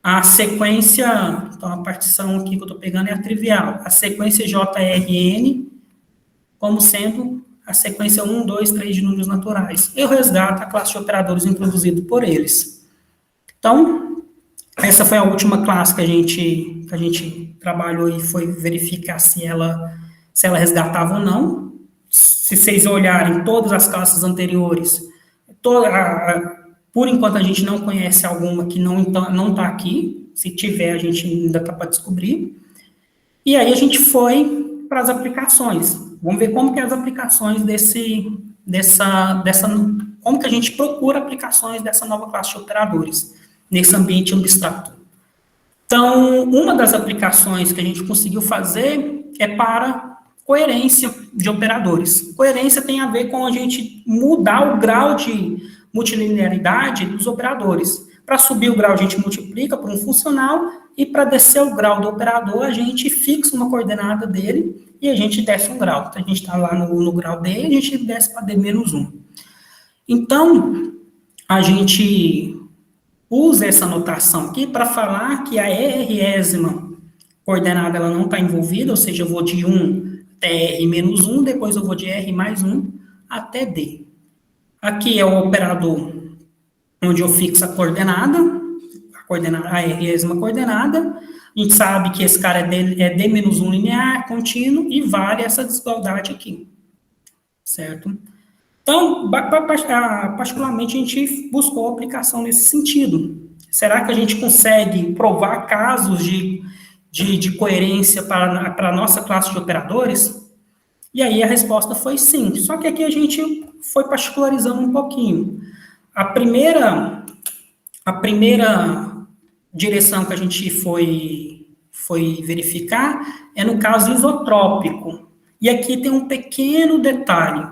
a sequência, então a partição aqui que eu estou pegando é a trivial, a sequência JRN, como sendo a sequência 1, 2, 3 de números naturais. Eu resgato a classe de operadores introduzida por eles. Então, essa foi a última classe que a gente trabalhou e foi verificar se ela resgatava ou não. Se vocês olharem todas as classes anteriores, por enquanto a gente não conhece alguma que não está aqui. Se tiver, a gente ainda está para descobrir. E aí a gente foi para as aplicações. Vamos ver como que é as aplicações como que a gente procura aplicações dessa nova classe de operadores nesse ambiente abstrato. Então, uma das aplicações que a gente conseguiu fazer é para coerência de operadores. Coerência tem a ver com a gente mudar o grau de multilinearidade dos operadores. Para subir o grau, a gente multiplica por um funcional, e para descer o grau do operador, a gente fixa uma coordenada dele e a gente desce um grau. Então, a gente está lá no grau D, a gente desce para D-1. Então, a gente usa essa notação aqui para falar que a R-ésima coordenada ela não está envolvida, ou seja, eu vou de 1 até R-1, depois eu vou de R mais 1 até D. Aqui é o operador onde eu fixo a coordenada, a R-ésima coordenada. A gente sabe que esse cara é D-1 linear, contínuo, e vale essa desigualdade aqui. Certo? Então, particularmente, a gente buscou aplicação nesse sentido. Será que a gente consegue provar casos de coerência para a nossa classe de operadores? E aí a resposta foi sim. Só que aqui a gente foi particularizando um pouquinho. A primeira direção que a gente foi foi verificar é no caso isotrópico. E aqui tem um pequeno detalhe.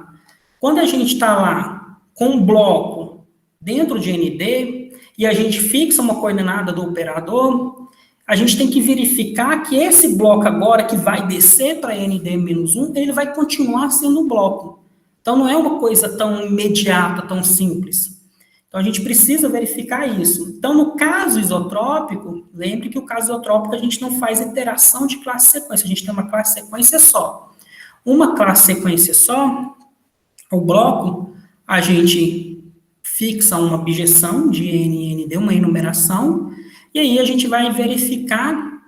Quando a gente está lá com um bloco dentro de ND e a gente fixa uma coordenada do operador, a gente tem que verificar que esse bloco agora que vai descer para ND-1, ele vai continuar sendo um bloco. Então, não é uma coisa tão imediata, tão simples. Então, a gente precisa verificar isso. Então, no caso isotrópico, lembre que o caso isotrópico a gente não faz iteração de classe sequência, a gente tem uma classe sequência só. Uma classe sequência só, o bloco, a gente fixa uma objeção de N e ND, uma enumeração, e aí a gente vai verificar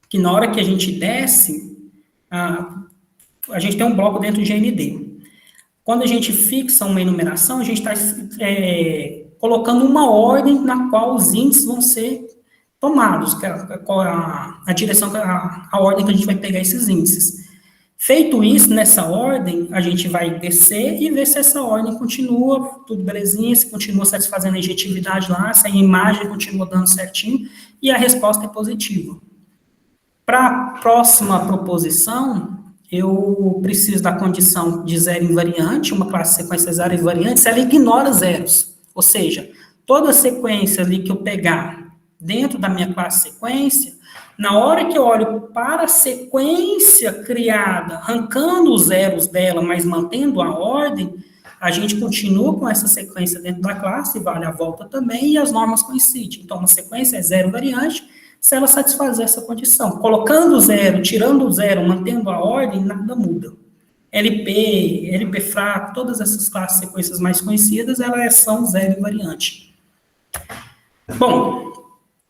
que na hora que a gente desce, a gente tem um bloco dentro de ND. Quando a gente fixa uma enumeração, a gente está colocando uma ordem na qual os índices vão ser tomados, que é a direção, a ordem que a gente vai pegar esses índices. Feito isso, nessa ordem, a gente vai descer e ver se essa ordem continua, tudo belezinha, se continua satisfazendo a injetividade lá, se a imagem continua dando certinho, e a resposta é positiva. Para a próxima proposição, eu preciso da condição de zero invariante, uma classe de sequência zero invariante, se ela ignora zeros. Ou seja, toda sequência ali que eu pegar dentro da minha classe sequência, na hora que eu olho para a sequência criada, arrancando os zeros dela, mas mantendo a ordem, a gente continua com essa sequência dentro da classe, vale a volta também, e as normas coincidem. Então, uma sequência é zero variante, se ela satisfazer essa condição. Colocando o zero, tirando o zero, mantendo a ordem, nada muda. LP, LP fraco, todas essas classes sequências mais conhecidas, elas são zero invariante. Bom,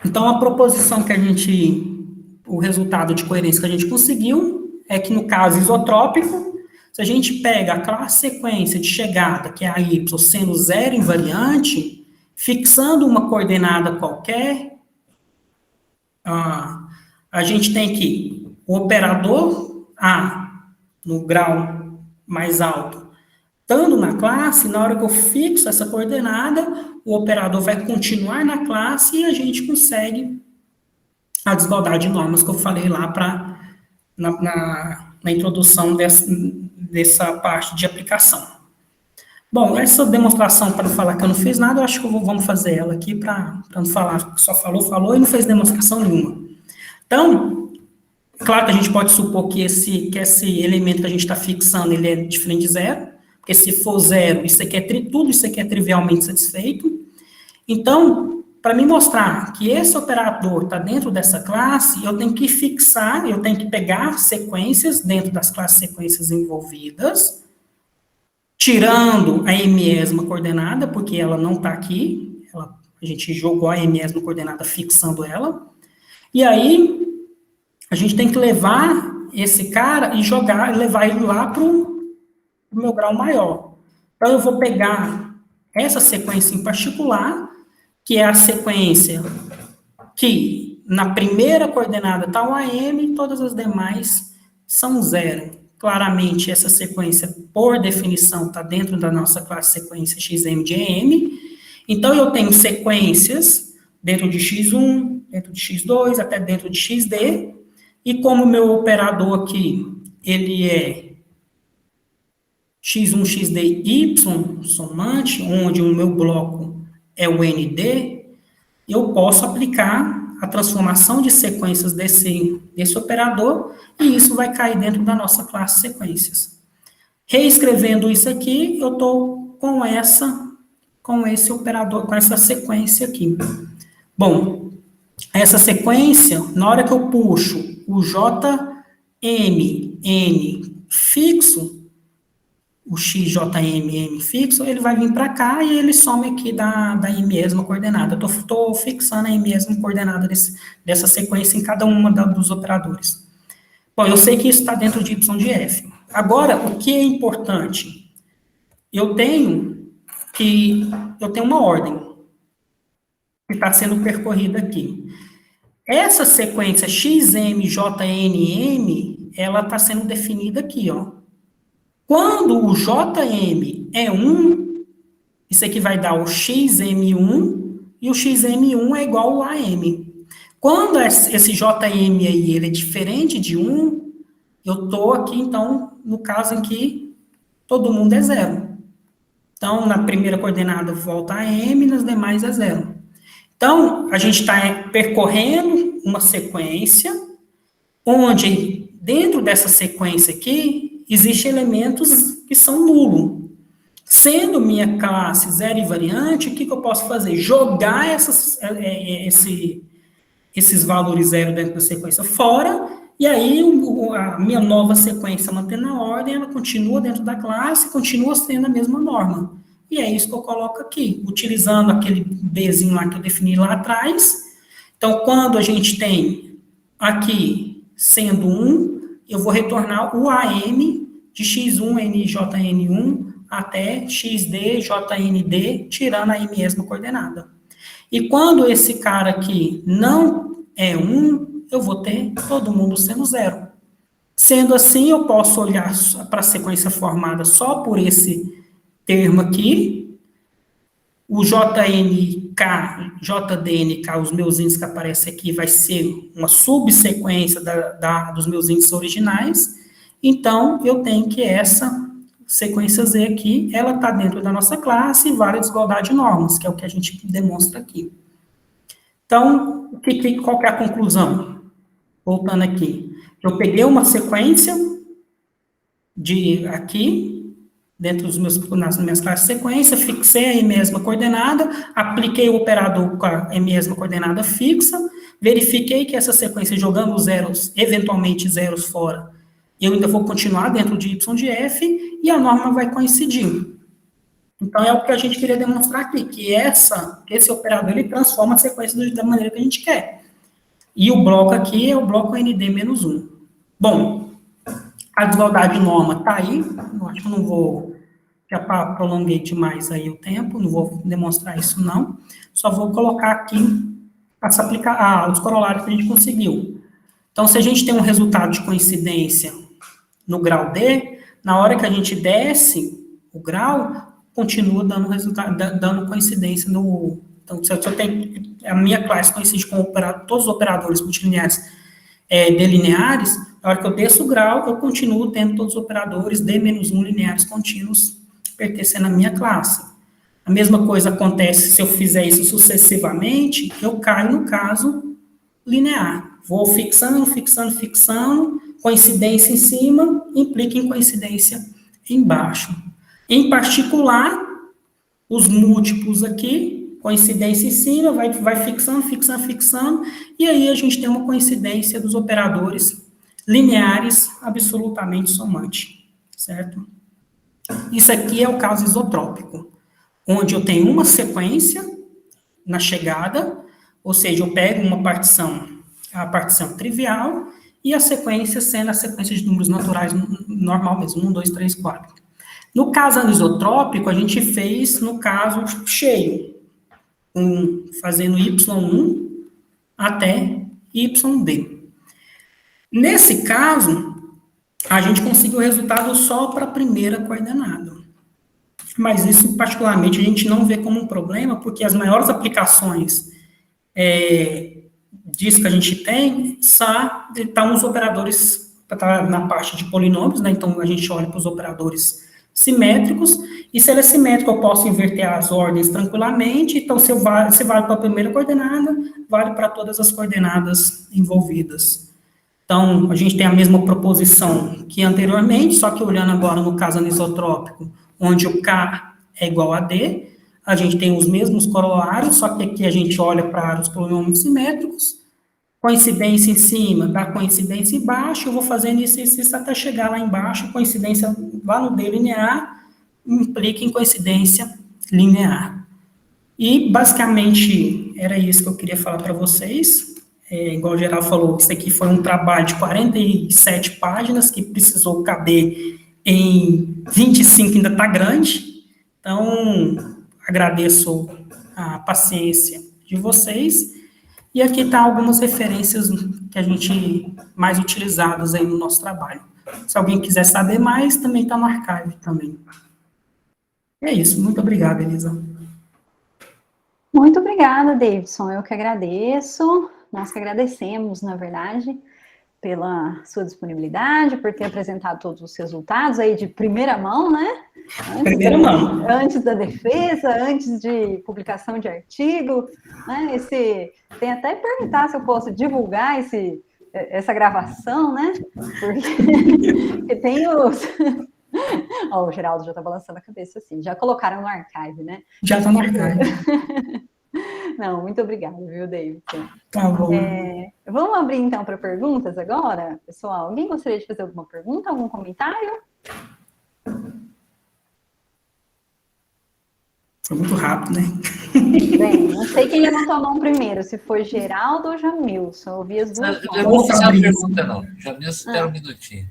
então a proposição que a gente, o resultado de coerência que a gente conseguiu é que no caso isotrópico, se a gente pega a classe sequência de chegada, que é a Y, sendo zero invariante, fixando uma coordenada qualquer, a gente tem que o operador A, no grau mais alto, estando na classe, na hora que eu fixo essa coordenada, o operador vai continuar na classe e a gente consegue a desigualdade de normas que eu falei lá na introdução dessa parte de aplicação. Bom, essa demonstração, para não falar que eu não fiz nada, eu acho que vamos fazer ela aqui para não falar que só falou e não fez demonstração nenhuma. Então, claro que a gente pode supor que esse elemento que a gente está fixando, ele é diferente de zero, porque se for zero, tudo isso aqui é trivialmente satisfeito. Então, para me mostrar que esse operador está dentro dessa classe, eu tenho que fixar, eu tenho que pegar sequências dentro das classes sequências envolvidas, tirando a mesma coordenada, porque ela não está aqui, a gente jogou a mesma coordenada fixando ela, e aí a gente tem que levar esse cara e levar ele lá para o meu grau maior. Então, eu vou pegar essa sequência em particular, que é a sequência que na primeira coordenada está o AM e todas as demais são zero. Claramente, essa sequência, por definição, está dentro da nossa classe sequência XM de EM. Então, eu tenho sequências dentro de X1, dentro de X2, até dentro de XD. E como o meu operador aqui, ele é X1, XD, Y, somante, onde o meu bloco é o ND, eu posso aplicar a transformação de sequências desse operador, e isso vai cair dentro da nossa classe sequências. Reescrevendo isso aqui, eu estou com esse operador, com essa sequência aqui. Bom, essa sequência, na hora que eu puxo o JMN fixo, o XJMM fixo, ele vai vir para cá e ele some aqui da mesma coordenada. Eu estou fixando a mesma coordenada dessa sequência em cada uma dos operadores. Bom, eu sei que isso está dentro de Y de F. Agora, o que é importante? Eu tenho uma ordem que está sendo percorrida aqui. Essa sequência XMJNM, ela está sendo definida aqui, ó. Quando o JM é 1, isso aqui vai dar o XM1, e o XM1 é igual ao AM. Quando esse JM aí, ele é diferente de 1, eu estou aqui, então, no caso em que todo mundo é 0. Então, na primeira coordenada volta a M, nas demais é 0. Então, a gente está percorrendo uma sequência, onde, dentro dessa sequência aqui, existem elementos que são nulos. Sendo minha classe zero invariante, o que eu posso fazer? Jogar esses valores zero dentro da sequência fora, e aí a minha nova sequência mantendo a ordem, ela continua dentro da classe, continua sendo a mesma norma. E é isso que eu coloco aqui, utilizando aquele Bzinho lá que eu defini lá atrás. Então, quando a gente tem aqui sendo 1, eu vou retornar o AM de x1njn1 até xdjnd, tirando a mesma coordenada. E quando esse cara aqui não é 1, eu vou ter todo mundo sendo 0. Sendo assim, eu posso olhar para a sequência formada só por esse termo aqui. O JNK, JDNK, os meus índices que aparecem aqui, vai ser uma subsequência dos meus índices originais. Então, eu tenho que essa sequência Z aqui, ela está dentro da nossa classe e vale a desigualdade de normas, que é o que a gente demonstra aqui. Então, qual que é a conclusão? Voltando aqui. Eu peguei uma sequência de aqui, dentro nas minhas classes de sequência, fixei a mesma coordenada, apliquei o operador com a mesma coordenada fixa, verifiquei que essa sequência, jogando zeros, eventualmente zeros fora, eu ainda vou continuar dentro de y de f, e a norma vai coincidir. Então, é o que a gente queria demonstrar aqui, que esse operador, ele transforma a sequência da maneira que a gente quer. E o bloco aqui é o bloco ND-1. Bom, a desigualdade de norma está aí, eu acho que eu não vou, já prolonguei demais aí o tempo, não vou demonstrar isso não, só vou colocar aqui para se aplicar os corolários que a gente conseguiu. Então, se a gente tem um resultado de coincidência no grau D, na hora que a gente desce o grau, continua dando resultado, dando coincidência no... Então, se eu tenho... A minha classe coincide com todos os operadores multilineares delineares, na hora que eu desço o grau, eu continuo tendo todos os operadores D-1 lineares contínuos pertencendo à minha classe. A mesma coisa acontece se eu fizer isso sucessivamente, eu caio no caso linear. Vou fixando, fixando, fixando, coincidência em cima implica em coincidência embaixo. Em particular, os múltiplos aqui, coincidência em cima, vai fixando, fixando, fixando, e aí a gente tem uma coincidência dos operadores lineares absolutamente somante, certo? Isso aqui é o caso isotrópico, onde eu tenho uma sequência na chegada, ou seja, eu pego uma partição, a partição trivial, e a sequência sendo a sequência de números naturais normal mesmo, 1, 2, 3, 4. No caso anisotrópico, a gente fez no caso cheio, fazendo y1 até yd. Nesse caso, a gente conseguiu o resultado só para a primeira coordenada. Mas isso, particularmente, a gente não vê como um problema, porque as maiores aplicações disso que a gente tem estão os operadores, na parte de polinômios, né? Então, a gente olha para os operadores simétricos, e se ele é simétrico, eu posso inverter as ordens tranquilamente, então, se vale para a primeira coordenada, vale para todas as coordenadas envolvidas. Então, a gente tem a mesma proposição que anteriormente, só que olhando agora no caso anisotrópico, onde o K é igual a D, a gente tem os mesmos corolários, só que aqui a gente olha para os polinômios simétricos, coincidência em cima dá coincidência embaixo, eu vou fazendo isso até chegar lá embaixo, coincidência lá no D linear, implica em coincidência linear. E, basicamente, era isso que eu queria falar para vocês. Igual o Geraldo falou, isso aqui foi um trabalho de 47 páginas, que precisou caber em 25, ainda está grande. Então, agradeço a paciência de vocês. E aqui está algumas referências que a gente mais utilizadas aí no nosso trabalho. Se alguém quiser saber mais, também está no archive também. É isso. Muito obrigado, Elisa. Muito obrigada, Davidson. Eu que agradeço. Nós que agradecemos, na verdade, pela sua disponibilidade, por ter apresentado todos os resultados aí de primeira mão, né? Primeira mão. Antes da defesa, antes de publicação de artigo, né? Tem até perguntar se eu posso divulgar essa gravação, né? Porque tem os... Ó, o Geraldo já tá balançando a cabeça assim, já colocaram no archive, né? Já tá no archive. Não, muito obrigada, viu, Davidson? Tá bom. Vamos abrir, então, para perguntas agora, pessoal? Alguém gostaria de fazer alguma pergunta, algum comentário? Foi muito rápido, né? Bem, não sei quem levantou a mão primeiro, se foi Geraldo ou Jamilson. Eu ouvi as duas mãos. Eu não vou fazer uma pergunta, não. Jamilson, espera um minutinho.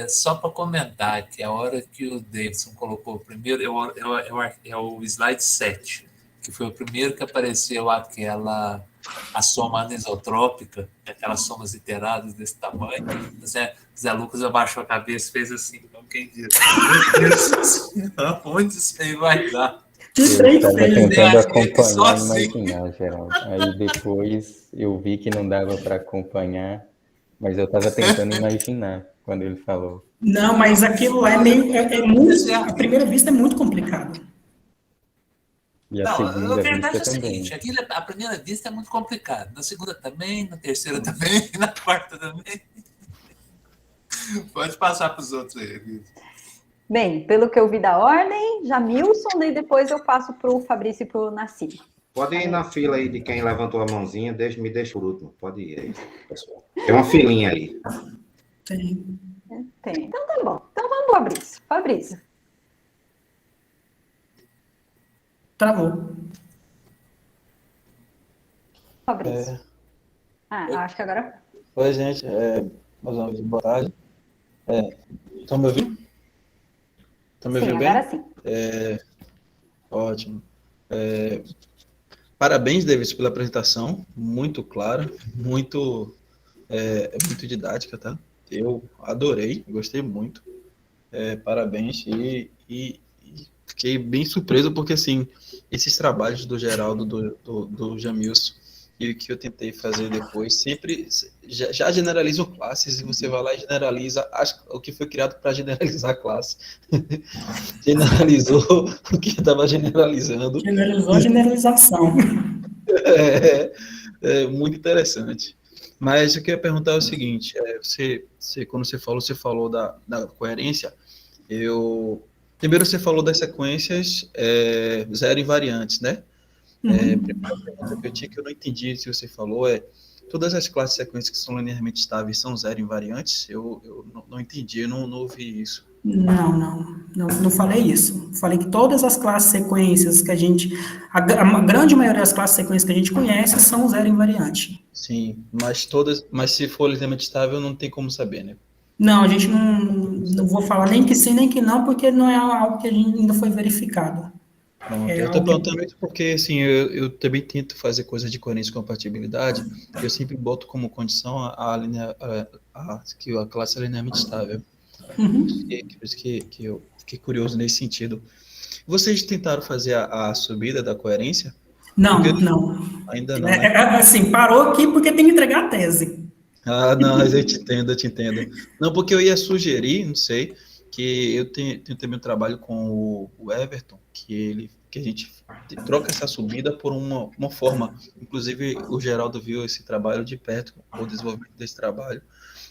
Só para comentar que a hora que o Davidson colocou o primeiro é o slide 7, que foi o primeiro que apareceu a soma anisotrópica, aquelas somas iteradas desse tamanho. Zé Lucas abaixou a cabeça e fez assim, como quem diz. Onde isso aí vai dar? Eu estava tentando acompanhar e imaginar, Geraldo. Aí depois eu vi que não dava para acompanhar, mas eu estava tentando imaginar quando ele falou. Não, mas aquilo lá é muito... A primeira vista é muito complicado. E a segunda vista é o também. Seguinte, a primeira vista é muito complicado. Na segunda também, na terceira também, na quarta também. Pode passar para os outros aí. Bem, pelo que eu vi da ordem, Jamilson, daí depois eu passo para o Fabrício e para o Nassib. Pode ir na fila aí de quem levantou a mãozinha, me deixa por último. Pode ir aí, pessoal. Tem uma filinha aí. Tem. Então tá bom. Então vamos para o Fabrício. Fabrício. Travou. Fabrício. Acho que agora... Oi, gente. Mais uma vez, boa tarde. Estão me ouvindo? Estão me ouvindo bem? Agora sim. Ótimo. Parabéns, Davis, pela apresentação. Muito clara, muito didática, tá? Eu adorei, gostei muito. Parabéns e fiquei bem surpreso porque, assim, esses trabalhos do Geraldo, do Jamilson, e o que eu tentei fazer depois, sempre já generalizam classes, e você vai lá e generaliza o que foi criado para generalizar a classe. Generalizou o que estava generalizando. Generalizou a generalização. Muito interessante. Mas eu queria perguntar o seguinte, quando você falou da coerência, primeiro você falou das sequências zero invariantes, né? Primeira pergunta que eu tinha que eu não entendi se você falou todas as classes de sequências que são linearmente estáveis são zero invariantes? Eu não entendi, eu não ouvi isso. Não falei isso. Falei que todas as classes sequências que a grande maioria das classes sequências que a gente conhece são zero invariante. Sim, mas se for linearmente estável, não tem como saber, né? Não, a gente não vou falar nem que sim, nem que não, porque não é algo que a gente ainda foi verificado. Eu estou perguntando isso porque, assim, eu também tento fazer coisas de coerência e compatibilidade, eu sempre boto como condição que a classe é linearmente estável. Por isso que eu fiquei curioso nesse sentido. Vocês tentaram fazer a subida da coerência? Não. Ainda não, né? Assim, parou aqui porque tem que entregar a tese. Não, mas eu te entendo. Não, porque eu ia sugerir, não sei, que eu tenho também um trabalho com o Everton, que a gente troca essa subida por uma forma. Inclusive, o Geraldo viu esse trabalho de perto, o desenvolvimento desse trabalho.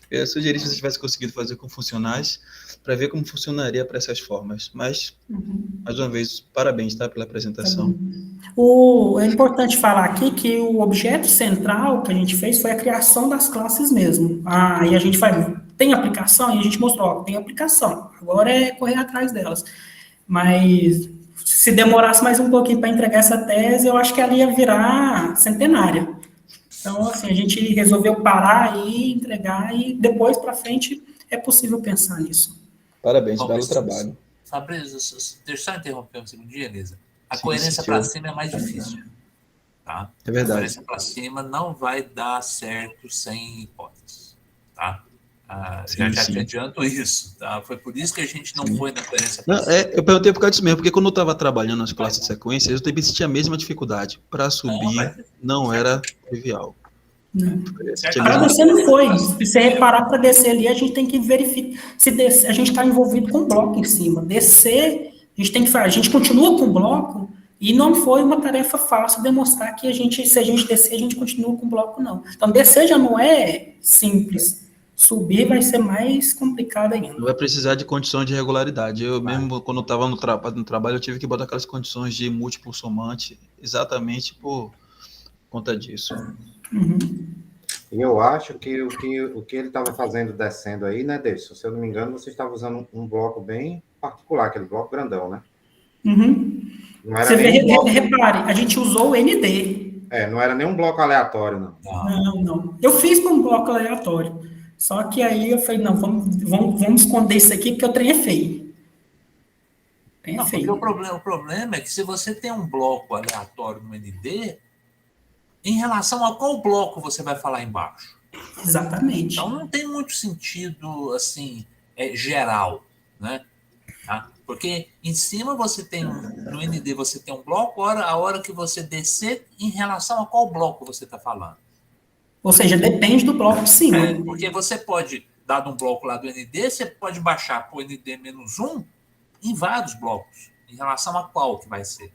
Eu ia sugerir se você tivesse conseguido fazer com funcionais, para ver como funcionaria para essas formas. Mas, mais uma vez, parabéns, tá, pela apresentação. É importante falar aqui que o objeto central que a gente fez foi a criação das classes mesmo. E a gente tem aplicação, e a gente mostrou, ó, tem aplicação. Agora é correr atrás delas. Mas se demorasse mais um pouquinho para entregar essa tese, eu acho que ela ia virar centenária. Então, assim, a gente resolveu parar aí, entregar, e depois para frente é possível pensar nisso. Parabéns, belo trabalho. Fabrício, deixa eu só interromper um segundinho, Elisa. A coerência para cima é mais difícil. Tá? É verdade. A coerência para cima não vai dar certo sem hipóteses. Tá? Já te adianto isso. Tá? Foi por isso que a gente não foi na coerência para cima. Eu perguntei por causa disso mesmo, porque quando eu estava trabalhando nas classes de sequência, eu também sentia a mesma dificuldade. Para subir não era trivial. Para descer não foi. Se você reparar, para descer ali, a gente tem que verificar se descer, a gente está envolvido com bloco em cima. Descer, a gente tem que fazer, a gente continua com o bloco e não foi uma tarefa fácil demonstrar que se a gente descer, a gente continua com o bloco, não. Então, descer já não é simples. Subir vai ser mais complicado ainda. Vai precisar de condições de regularidade. Eu mesmo, quando eu estava no trabalho, eu tive que botar aquelas condições de múltiplo somante exatamente por conta disso. E eu acho que o que ele estava fazendo descendo aí, né, Davidson? Se eu não me engano, você estava usando um bloco bem particular, aquele bloco grandão, né? Não era Você vê, bloco... repare, a gente usou o ND. Não era nem um bloco aleatório, não. Não. Eu fiz para um bloco aleatório. Só que aí eu falei, não, vamos esconder isso aqui, porque o trem é feio. Porque o problema é que se você tem um bloco aleatório no ND, em relação a qual bloco você vai falar embaixo? Exatamente. Então não tem muito sentido, assim, geral, né? Tá? Porque em cima você tem, no ND você tem um bloco, a hora que você descer, em relação a qual bloco você está falando. Ou seja, depende do bloco de cima. Porque você pode, dado um bloco lá do ND, você pode baixar para o ND-1 em vários blocos, em relação a qual que vai ser.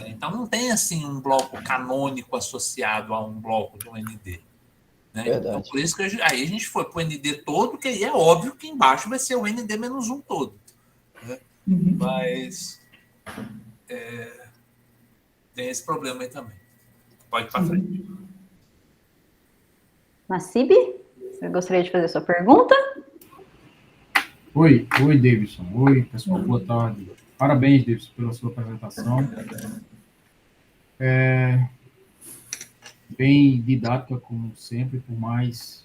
Então não tem assim um bloco canônico associado a um bloco do ND. Né? Então por isso que aí a gente foi para o ND todo, que aí é óbvio que embaixo vai ser o ND-1 todo. Né? Mas tem esse problema aí também. Pode ir para frente. Nassib, você gostaria de fazer sua pergunta? Oi, Davidson. Oi, pessoal, boa tarde. Parabéns, Davidson, pela sua apresentação. Bem didática, como sempre, por mais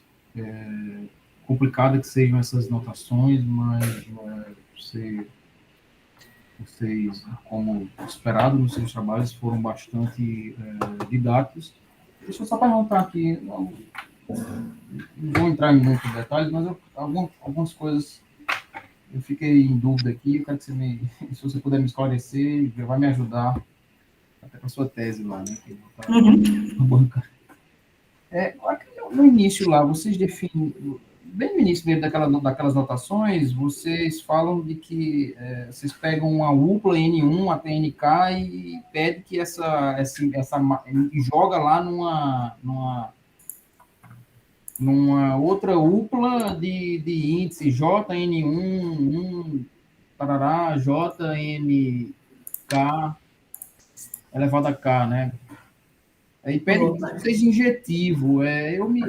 complicada que sejam essas notações, mas vocês, como esperado nos seus trabalhos, foram bastante didáticos. Deixa eu só perguntar aqui, não vou entrar em muitos detalhes, mas algumas coisas eu fiquei em dúvida aqui, eu quero que se você puder me esclarecer, vai me ajudar até com a sua tese lá, né? Que tá na banca. No início lá, vocês definem, bem no início mesmo daquelas notações, vocês falam de que vocês pegam uma UPLA N1 até NK e pedem que e joga lá numa outra UPLA de índice JN1, tarará, JNK elevado a K, né? Aí pede que seja injetivo. Eu me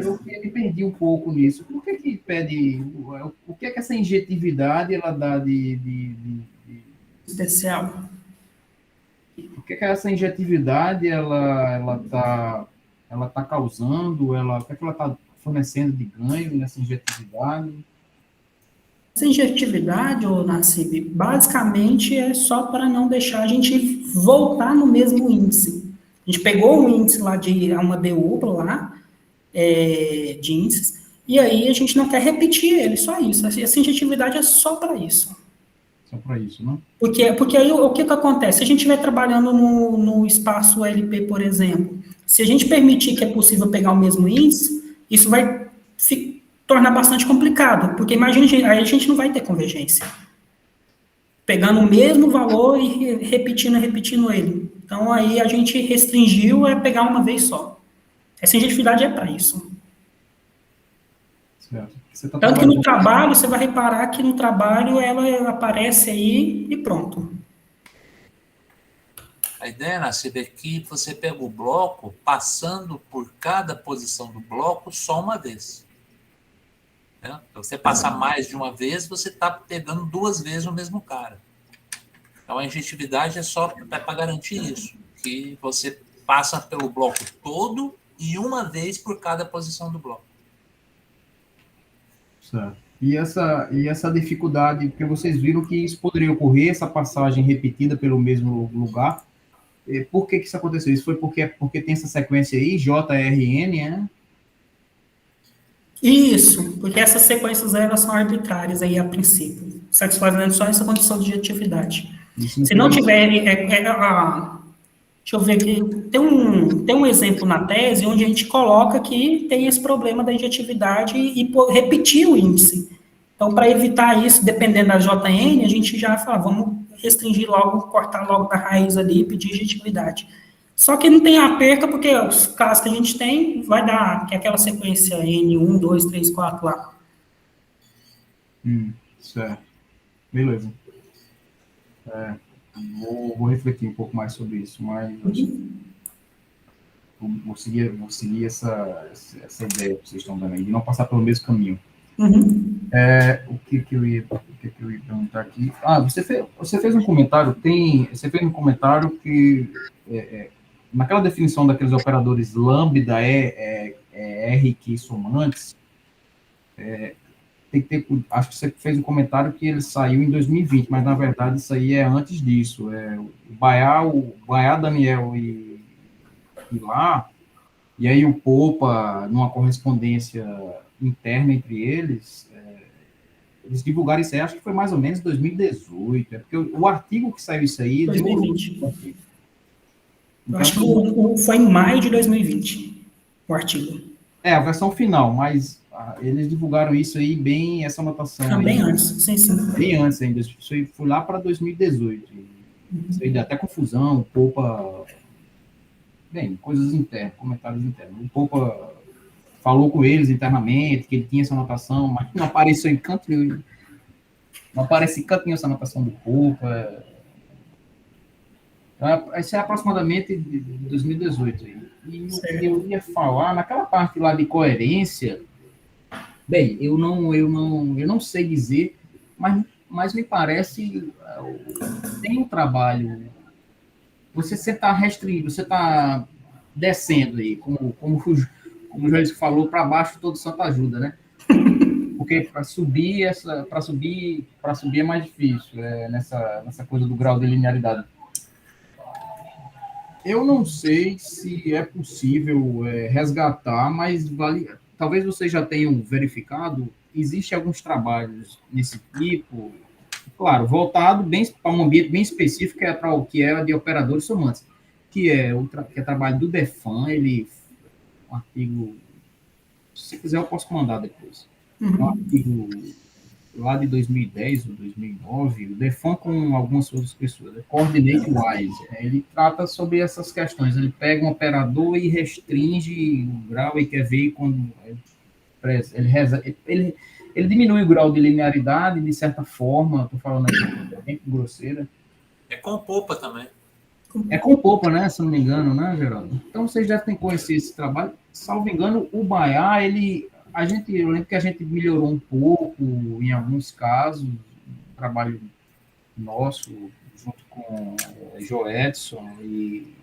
perdi um pouco nisso. Por que pede... O que é que essa injetividade ela dá de especial? O que é que essa injetividade ela tá causando? O que é que ela está fornecendo de ganho nessa injetividade? Essa injetividade, Nassib, basicamente é só para não deixar a gente voltar no mesmo índice. A gente pegou o índice lá de uma DUPLA lá, de índices, e aí a gente não quer repetir ele, só isso. Essa injetividade é só para isso. Só para isso, né? Porque aí o que acontece? Se a gente estiver trabalhando no espaço LP, por exemplo, se a gente permitir que é possível pegar o mesmo índice, isso vai se tornar bastante complicado, porque imagina, aí a gente não vai ter convergência. Pegando o mesmo valor e repetindo ele. Então, aí a gente restringiu a pegar uma vez só. Essa injetividade é para isso. Certo. Tanto que no trabalho, você vai reparar que no trabalho ela aparece aí e pronto. A ideia, Nassib, é que você pega o bloco passando por cada posição do bloco só uma vez. Né? Então, você passar mais de uma vez, você está pegando duas vezes o mesmo cara. Então, a injetividade é só para garantir isso, que você passa pelo bloco todo e uma vez por cada posição do bloco. Certo. E essa dificuldade, porque vocês viram que isso poderia ocorrer, essa passagem repetida pelo mesmo lugar. Por que isso aconteceu? Isso foi porque tem essa sequência aí, JRN, né? Isso, porque essas sequências elas são arbitrárias aí a princípio, satisfazendo só essa condição de atividade. Se não tiver, Deixa eu ver aqui. Tem um exemplo na tese onde a gente coloca que tem esse problema da injetividade e repetir o índice. Então, para evitar isso, dependendo da JN, a gente já fala, vamos restringir logo, cortar logo da raiz ali e pedir injetividade. Só que não tem a perca, porque os casos que a gente tem, vai dar que é aquela sequência N1, 2, 3, 4 lá. Certo. Beleza. Vou refletir um pouco mais sobre isso, mas vou seguir essa ideia que vocês estão dando aí, de não passar pelo mesmo caminho. O que eu ia perguntar aqui? Você fez um comentário, que naquela definição daqueles operadores lambda, R que somantes, tem que ter, acho que você fez um comentário que ele saiu em 2020, mas na verdade isso aí é antes disso. O Baiá, Daniel e lá, e aí o Popa, numa correspondência interna entre eles, eles divulgaram isso aí, acho que foi mais ou menos 2018, porque o artigo que saiu isso aí... 2020. Eu acho que foi em maio de 2020, o artigo. A versão final, mas eles divulgaram isso aí bem, essa anotação. Também antes, sim. Bem antes ainda, isso foi lá para 2018. Isso aí dá até confusão, o Popa... Bem, coisas internas, comentários internos. O Popa falou com eles internamente, que ele tinha essa anotação, mas não apareceu em canto nenhum. Não aparece em canto nenhum essa anotação do Popa. Isso é aproximadamente de 2018. E o que eu ia falar, naquela parte lá de coerência, bem, eu não sei dizer, mas me parece, tem um trabalho, você está restringindo, você está descendo aí, como o Joelho falou, para baixo todo santo ajuda, né? Porque para subir é mais difícil, nessa coisa do grau de linearidade. Eu não sei se é possível resgatar, mas talvez vocês já tenham verificado, existem alguns trabalhos nesse tipo, claro, voltado para um ambiente bem específico, para o que é de operadores somantes, que é trabalho do Defan, um artigo, se quiser eu posso mandar depois, um artigo lá de 2010 ou 2009, o Defan com algumas outras pessoas, Coordinate Wise, ele trata sobre essas questões, ele pega um operador e restringe o grau e quer ver quando ele diminui o grau de linearidade de certa forma, estou falando aqui bem grosseira. É com Popa também. É com Popa, né, se não me engano, né, Geraldo? Então vocês devem conhecer esse trabalho. Salvo engano, o Baiá, eu lembro que a gente melhorou um pouco em alguns casos, um trabalho nosso, junto com Joedson e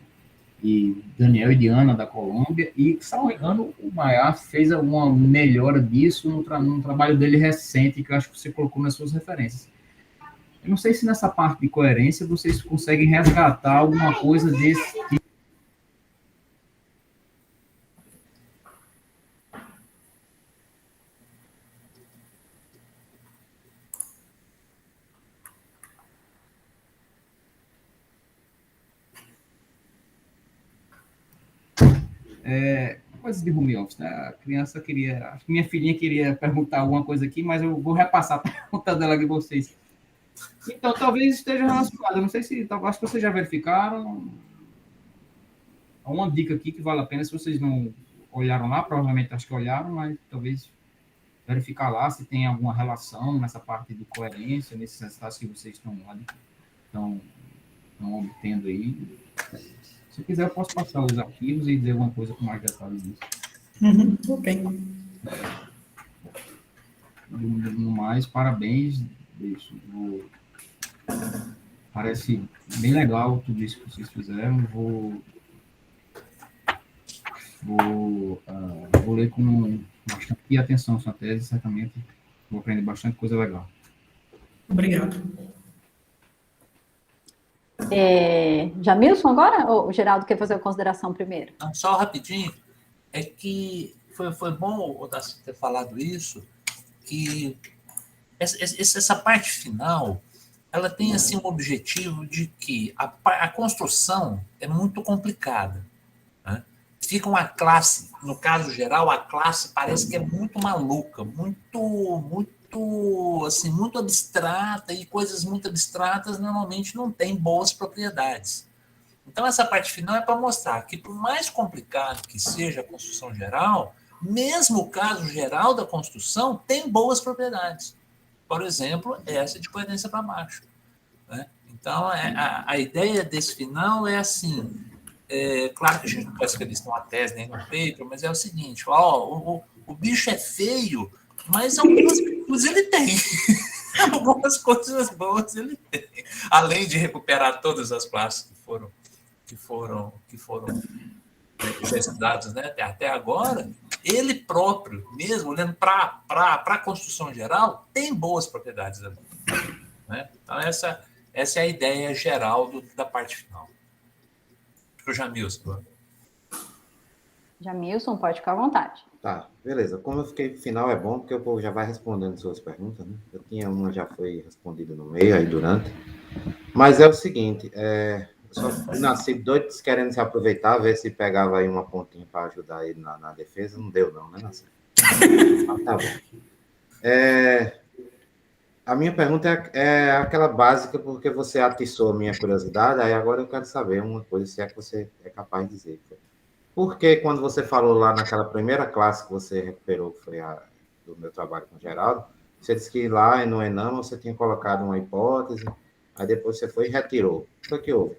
Daniel e Diana da Colômbia, e, salvo engano, o Baiá fez alguma melhora disso num trabalho dele recente, que eu acho que você colocou nas suas referências. Eu não sei se nessa parte de coerência vocês conseguem resgatar alguma coisa desse tipo. Coisa de home office, né? A criança acho que minha filhinha queria perguntar alguma coisa aqui, mas eu vou repassar a pergunta dela aqui para vocês. Então, talvez esteja relacionado. Eu não sei se... Acho que vocês já verificaram. Há uma dica aqui que vale a pena, se vocês não olharam lá, provavelmente acho que olharam, mas talvez verificar lá se tem alguma relação nessa parte de coerência, nesses resultados que vocês estão obtendo aí. Se quiser, eu posso passar os arquivos e dizer alguma coisa com mais detalhes disso. Ok. No mais, parabéns. Parece bem legal tudo isso que vocês fizeram. Vou ler com bastante atenção sua tese, certamente vou aprender bastante coisa legal. Obrigado. Jamilson agora? Ou o Geraldo quer fazer a consideração primeiro? Não, só rapidinho, é que foi bom o Daci ter falado isso, que essa parte final ela tem assim um objetivo de que a construção é muito complicada, né? Fica uma classe, no caso geral, a classe parece que é muito maluca, muito abstrata, e coisas muito abstratas normalmente não têm boas propriedades. Então, essa parte final é para mostrar que, por mais complicado que seja a construção geral, mesmo o caso geral da construção tem boas propriedades. Por exemplo, essa de coerência para baixo, né? Então, a ideia desse final é assim, claro que a gente não pode escrever isso numa tese nem num paper, mas é o seguinte, o bicho é feio, mas algumas coisas ele tem. Algumas coisas boas ele tem. Além de recuperar todas as classes que foram já estudados, né, até agora, ele próprio, mesmo olhando para a construção geral, tem boas propriedades ali, né? Então, essa é a ideia geral da parte final. Para o Jamilson. Jamilson, pode ficar à vontade. Tá, beleza. Como eu fiquei no final, é bom, porque o povo já vai respondendo suas perguntas, né? Eu tinha uma, já foi respondida no meio, aí durante. Mas é o seguinte, só nasci doido querendo se aproveitar, ver se pegava aí uma pontinha para ajudar ele na defesa. Não deu, não, né, Nasci? Tá bom. A minha pergunta é aquela básica, porque você atiçou a minha curiosidade, aí agora eu quero saber uma coisa, se é que você é capaz de dizer. Por que, quando você falou lá naquela primeira classe que você recuperou, que foi a do meu trabalho com o Geraldo, você disse que lá no Enama você tinha colocado uma hipótese, aí depois você foi e retirou. O que foi que houve?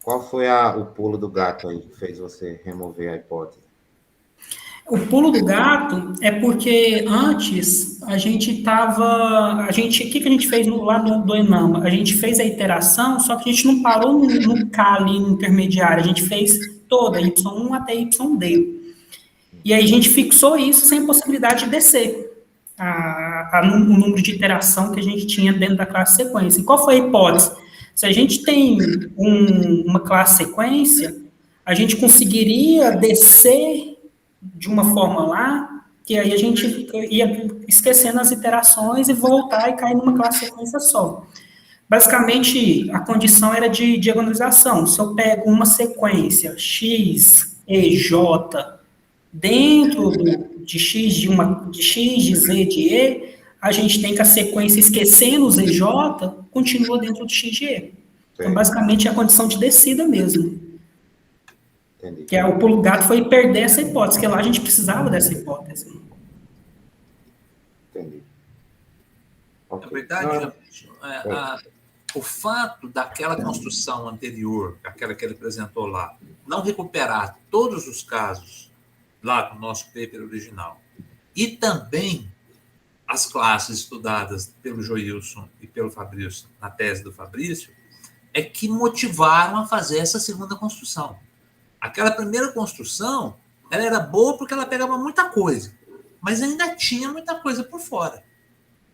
Qual foi o pulo do gato aí que fez você remover a hipótese? O pulo do gato é porque antes o que a gente fez lá do Enama? A gente fez a iteração, só que a gente não parou no K ali no intermediário, a gente fez toda, Y1 até YD. E aí a gente fixou isso sem possibilidade de descer o número de iteração que a gente tinha dentro da classe sequência. E qual foi a hipótese? Se a gente tem uma classe sequência, a gente conseguiria descer de uma forma lá, que aí a gente ia esquecendo as iterações e voltar e cair numa classe sequência só. Basicamente, a condição era de diagonalização. Se eu pego uma sequência X, E, J, dentro de X, de Z, de E, a gente tem que a sequência, esquecendo os EJ, continua dentro de X de E. Então, basicamente, é a condição de descida mesmo. Entendi. Que o pulo do gato foi perder essa hipótese, que lá a gente precisava dessa hipótese. Entendi. Na verdade, o fato daquela construção anterior, aquela que ele apresentou lá, não recuperar todos os casos lá no nosso paper original, e também as classes estudadas pelo Joilson e pelo Fabrício, na tese do Fabrício, é que motivaram a fazer essa segunda construção. Aquela primeira construção, ela era boa porque ela pegava muita coisa, mas ainda tinha muita coisa por fora.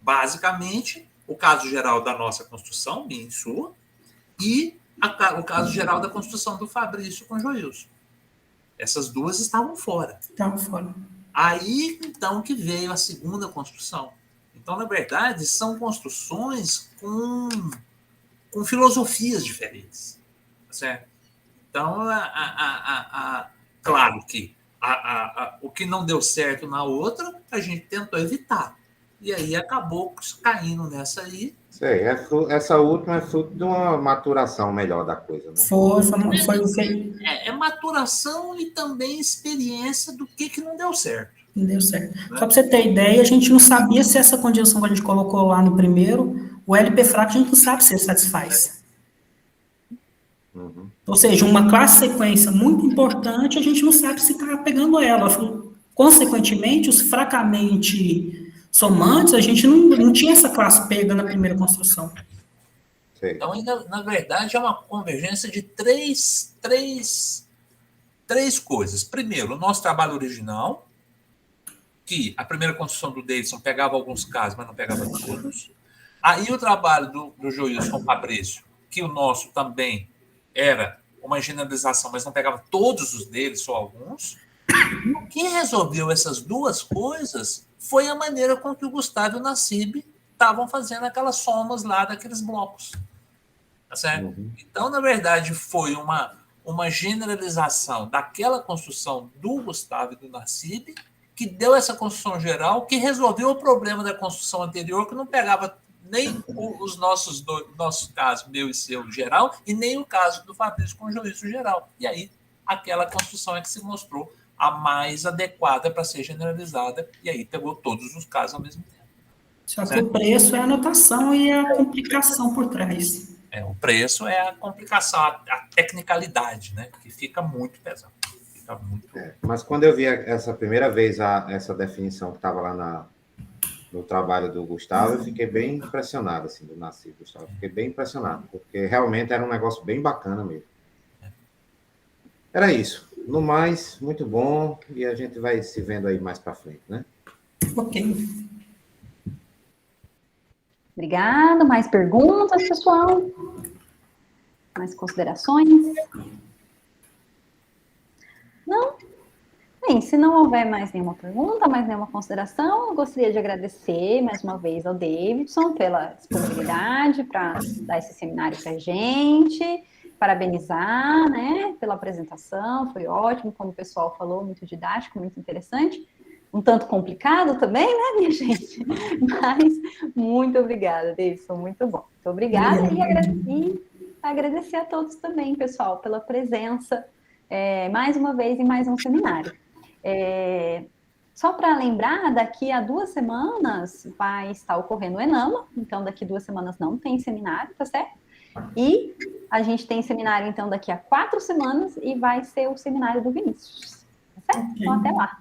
Basicamente, o caso geral da nossa construção, minha e sua, e o caso geral da construção do Fabrício com o Joilson. Essas duas estavam fora. Estavam fora. Aí, então, que veio a segunda construção. Então, na verdade, são construções com filosofias diferentes. Certo? Então, claro que o que não deu certo na outra, a gente tentou evitar. E aí acabou caindo nessa aí. Sei, essa última é fruto de uma maturação melhor da coisa, né? É maturação e também experiência do que não deu certo. Não deu certo. Né? Só para você ter ideia, a gente não sabia se essa condição que a gente colocou lá no primeiro, o LP fraco, a gente não sabe se ele satisfaz. Uhum. Ou seja, uma classe sequência muito importante, a gente não sabe se está pegando ela. Consequentemente, os fracamente somantes, a gente não tinha essa classe pega na primeira construção. Sim. Então, ainda, na verdade, é uma convergência de três coisas. Primeiro, o nosso trabalho original, que a primeira construção do Davidson pegava alguns casos, mas não pegava todos. Aí o trabalho do Joilson com o Fabrício, que o nosso também era uma generalização, mas não pegava todos os deles, só alguns. E o que resolveu essas duas coisas foi a maneira com que o Gustavo e o Nassib estavam fazendo aquelas somas lá daqueles blocos. Tá certo? Então, na verdade, foi uma generalização daquela construção do Gustavo e do Nassib que deu essa construção geral, que resolveu o problema da construção anterior, que não pegava nem os nossos casos, meu e seu, geral, e nem o caso do Fabrício com o juízo geral. E aí, aquela construção é que se mostrou a mais adequada para ser generalizada, e aí pegou todos os casos ao mesmo tempo. Só que o preço é a anotação e a complicação por trás. O preço é a complicação, a tecnicalidade, né? Que fica muito pesado. Fica muito... Mas quando eu vi essa primeira vez essa definição que estava lá no trabalho do Gustavo, eu fiquei bem impressionado, assim, do Nassib, Gustavo. Fiquei bem impressionado, porque realmente era um negócio bem bacana mesmo. Era isso. No mais, muito bom, e a gente vai se vendo aí mais para frente, né? Ok. Obrigada. Mais perguntas, pessoal? Mais considerações? Não? Bem, se não houver mais nenhuma pergunta, mais nenhuma consideração, eu gostaria de agradecer mais uma vez ao Davidson pela disponibilidade para dar esse seminário para a gente, parabenizar, né, pela apresentação, foi ótimo, como o pessoal falou, muito didático, muito interessante, um tanto complicado também, né, minha gente? Mas muito obrigada, Davidson, muito bom. Muito obrigada e agradecer a todos também, pessoal, pela presença, mais uma vez em mais um seminário. Só para lembrar, daqui a 2 semanas vai estar ocorrendo o ENAMA, então daqui 2 semanas não tem seminário, tá certo? E a gente tem seminário, então, daqui a 4 semanas e vai ser o seminário do Vinícius, tá certo? Então, até lá.